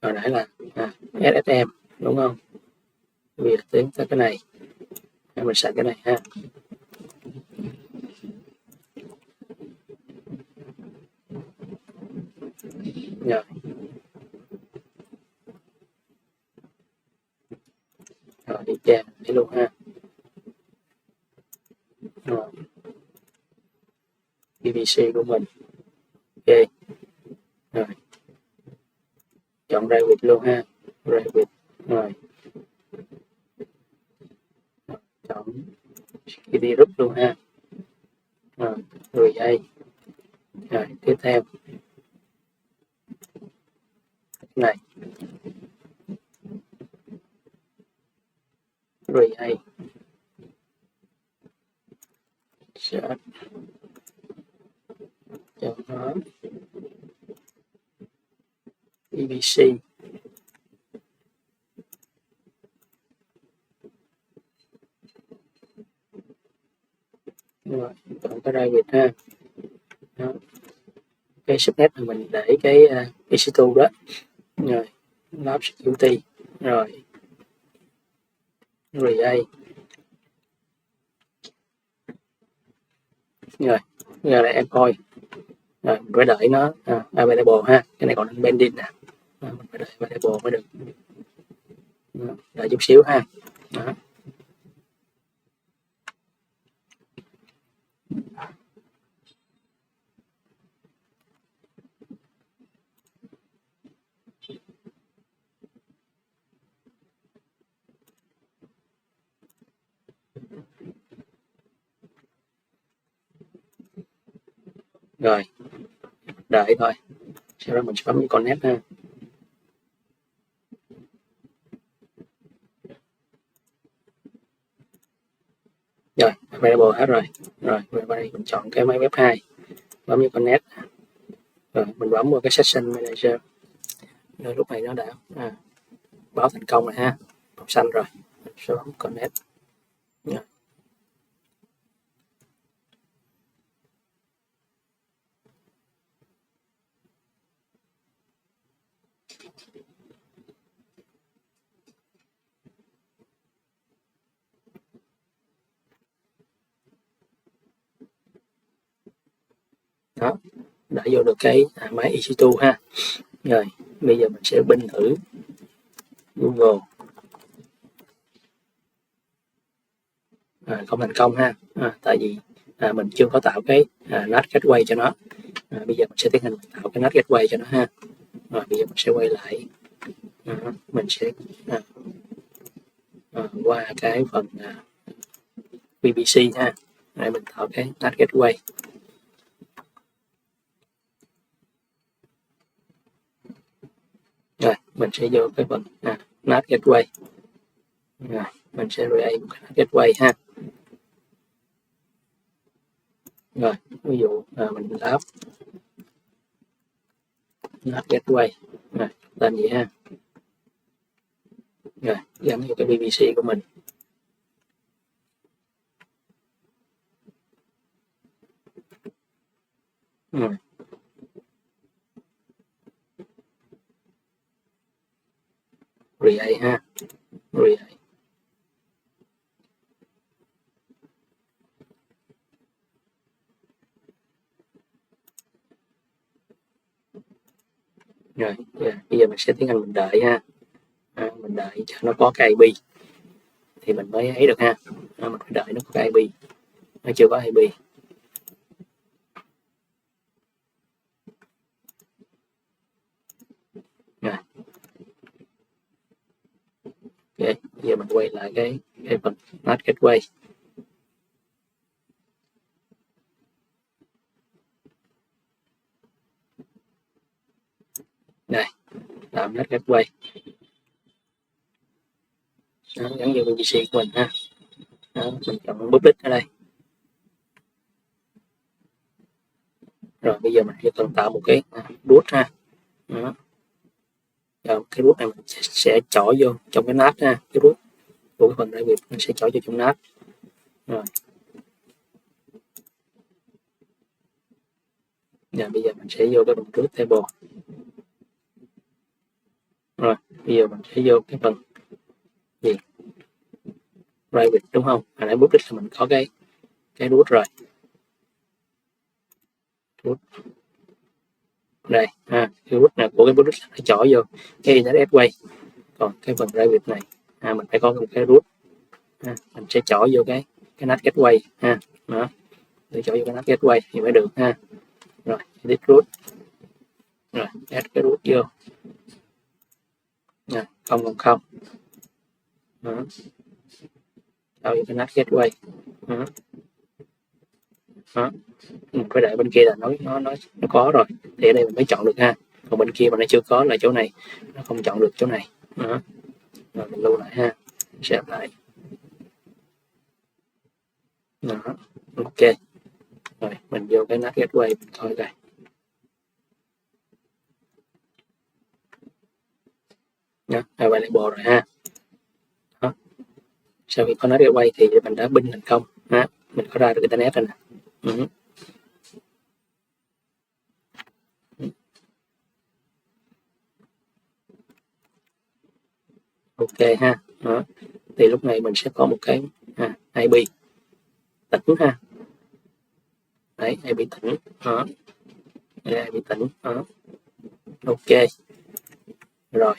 S1: hồi nãy là SSM đúng không, bây giờ tiến tới cái này mình sạch cái này ha. Rồi rồi đi trang để luôn ha. Rồi PVC của mình ok rồi, chọn Revit luôn ha, Revit rồi chọn CD group luôn ha. Rồi đây rồi tiếp theo này rồi đây search cho nó PVC rồi chọn cái Revit ha. Đó. Cái subnet là mình để cái EC2 đó rồi lab security rồi rồi đây rồi giờ là endpoint rồi mình phải đợi nó available ha, cái này còn đang pending nè, mình phải đợi available mới được. Đó, đợi chút xíu ha. Đó. Rồi đợi thôi, sau đó mình sẽ bấm cái connect ha. Rồi available hết rồi. Rồi vào đây mình chọn cái máy web 2, bấm vào connect rồi mình bấm vào cái session manager rồi lúc này nó đã báo thành công rồi ha, màu xanh rồi, mình sẽ bấm connect. Rồi. đã vô được cái máy EC2 ha. Rồi bây giờ mình sẽ binh thử Google. Không thành công ha, tại vì mình chưa có tạo cái NAT gateway cho nó. Bây giờ mình sẽ tiến hành tạo cái NAT gateway cho nó ha. Rồi bây giờ mình sẽ quay lại, mình sẽ qua cái phần VPC ha, để mình tạo cái NAT gateway. Rồi mình sẽ vô cái phần NAT gateway. Rồi mình sẽ create một cái NAT gateway ha. Rồi ví dụ mình lắp NAT gateway, rồi tên gì ha. Rồi gắn vô cái VPC của mình. Create ha, create. Rồi bây giờ mình sẽ tiến hành mình đợi ha, mình đợi cho nó có cái IP thì mình mới ấy được ha. Mình phải đợi nó có cái IP, nó chưa có IP. Rồi okay. Bây giờ mình quay lại cái phần NAT gateway. Đây, làm NAT gateway. Đó, gắn vô VPC của mình ha. Đó, mình chọn public ở đây. Rồi bây giờ mình chỉ cần tạo một cái root ha. Đó. Rồi cái root này mình sẽ chỏ vô trong cái NAT ha, cái root của cái phần private mình sẽ chỏ vô trong NAT. Rồi. Và bây giờ mình sẽ vô cái phần root table. Rồi bây giờ mình sẽ vô cái phần gì private đúng không? Hồi nãy public là mình có cái root rồi. Root. Đây ha, cái root này của cái public nó chỏ vô cái internet gateway. Còn cái phần private này mình phải có một cái root. Mình sẽ chỏ vô cái NAT gateway ha. Đó. Để chỏ vô cái NAT gateway thì mới được ha. Rồi edit root. Rồi add cái root vô. Nè, 000. Đó. Chỏ vô cái NAT gateway. Đó. Đó. Mình phải đợi bên kia là nó có rồi thì ở đây mình mới chọn được ha. Còn bên kia mà nó chưa có là chỗ này, nó không chọn được chỗ này. Đó. Rồi mình lưu lại ha, save lại. Đó. Ok. Rồi mình vô cái NAT gateway mình coi coi. Đó, available rồi ha. Đó. Sau khi có NAT gateway thì mình đã binh thành công ha. Mình có ra được internet rồi nè. Ok ha. Đó. Thì lúc này mình sẽ có một cái IP tỉnh ha. Đấy, IP tỉnh. Đó. Đây, IP tỉnh. Đó. Ok. Rồi.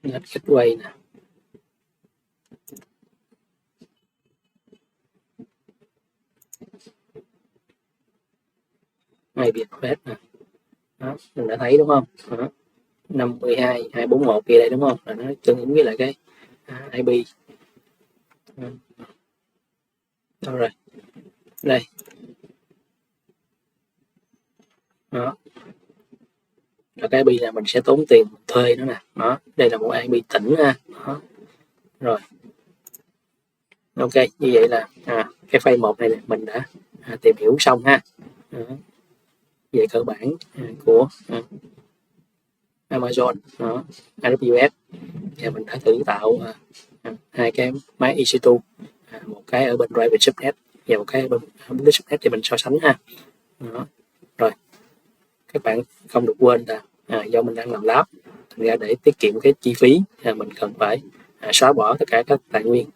S1: NAT gateway nè. IP address nè. Đó, mình đã thấy đúng không? Đó. 52.241 kia đây đúng không? Là nó tương ứng với lại cái IP. Đâu rồi? Đây. Đó. Rồi cái IP là mình sẽ tốn tiền thuê nó nè. Đó, đây là một IP tỉnh ha. Đó. Rồi. Ok, như vậy là cái file 1 này mình đã tìm hiểu xong ha. Đó. Về cơ bản của Amazon đó, AWS. Và mình đã thử tạo hai cái máy EC2, một cái ở bên Private Subnet và một cái ở bên Public Subnet để mình so sánh ha. Đó. Rồi các bạn không được quên là do mình đang làm lab, thành ra để tiết kiệm cái chi phí mình cần phải xóa bỏ tất cả các tài nguyên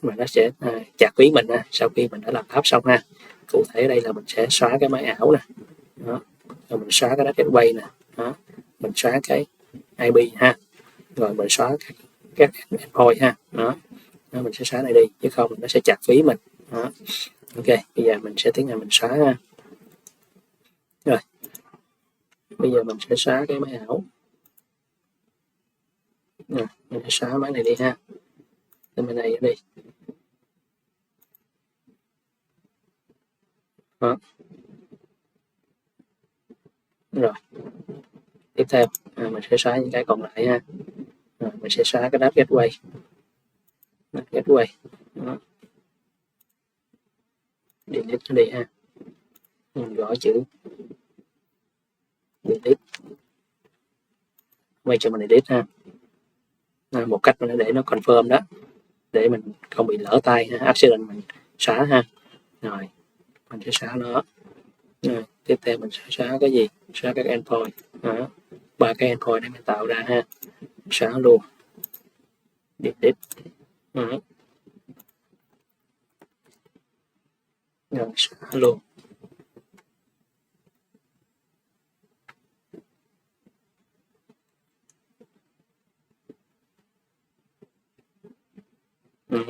S1: mà nó sẽ chặt phí mình sau khi mình đã làm lab xong ha. Cụ thể ở đây là mình sẽ xóa cái máy ảo nè, rồi mình xóa cái gateway nè, mình xóa cái IP ha, rồi mình xóa các endpoint ha. Đó, mình sẽ xóa này đi, chứ không nó sẽ chặt phí mình. Đó. Ok, bây giờ mình sẽ tiến hành mình xóa ha. Rồi bây giờ mình sẽ xóa cái máy ảo. Rồi, mình sẽ xóa máy này đi ha, cái máy này đi. Đó. Rồi tiếp theo mình sẽ xóa những cái còn lại ha. Rồi, mình sẽ xóa cái NAT gateway. Đó. Delete nó đi ha, mình gõ chữ delete, quay cho mình delete ha. Một cách mình để nó confirm đó, để mình không bị lỡ tay ha, accident mình xóa ha. Rồi mình sẽ xóa nó. Rồi tiếp theo mình sẽ xóa cái gì, xóa các endpoint. Đó, 3 cái endpoint để mình tạo ra ha, xóa luôn, delete. Đó. Rồi xóa luôn. Rồi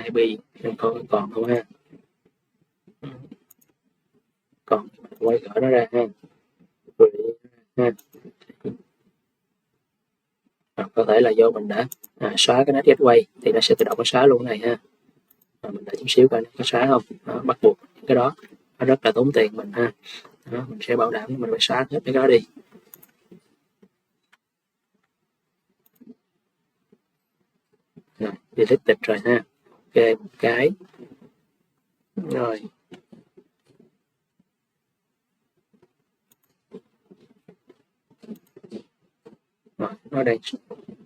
S1: IP mình còn không ha, còn quay gỡ nó ra ha. Rồi ha. Có thể là do mình đã xóa cái NAT gateway thì nó sẽ tự động xóa luôn cái này ha. Mình đợi chút xíu coi nó có xóa không. Đó, bắt buộc cái đó nó rất là tốn tiền mình ha. Đó, mình sẽ bảo đảm mình phải xóa hết cái đó đi. Rồi, deleted rồi ha. Ok, một cái. Rồi. Rồi, nó đang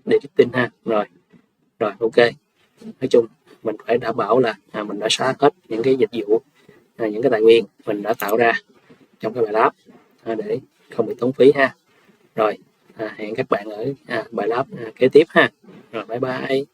S1: deleting ha. Rồi, ok. Nói chung mình phải đảm bảo là mình đã xóa hết những cái dịch vụ, những cái tài nguyên mình đã tạo ra trong cái bài lab để không bị tốn phí ha. Rồi hẹn các bạn ở bài lab kế tiếp ha. Rồi bye bye.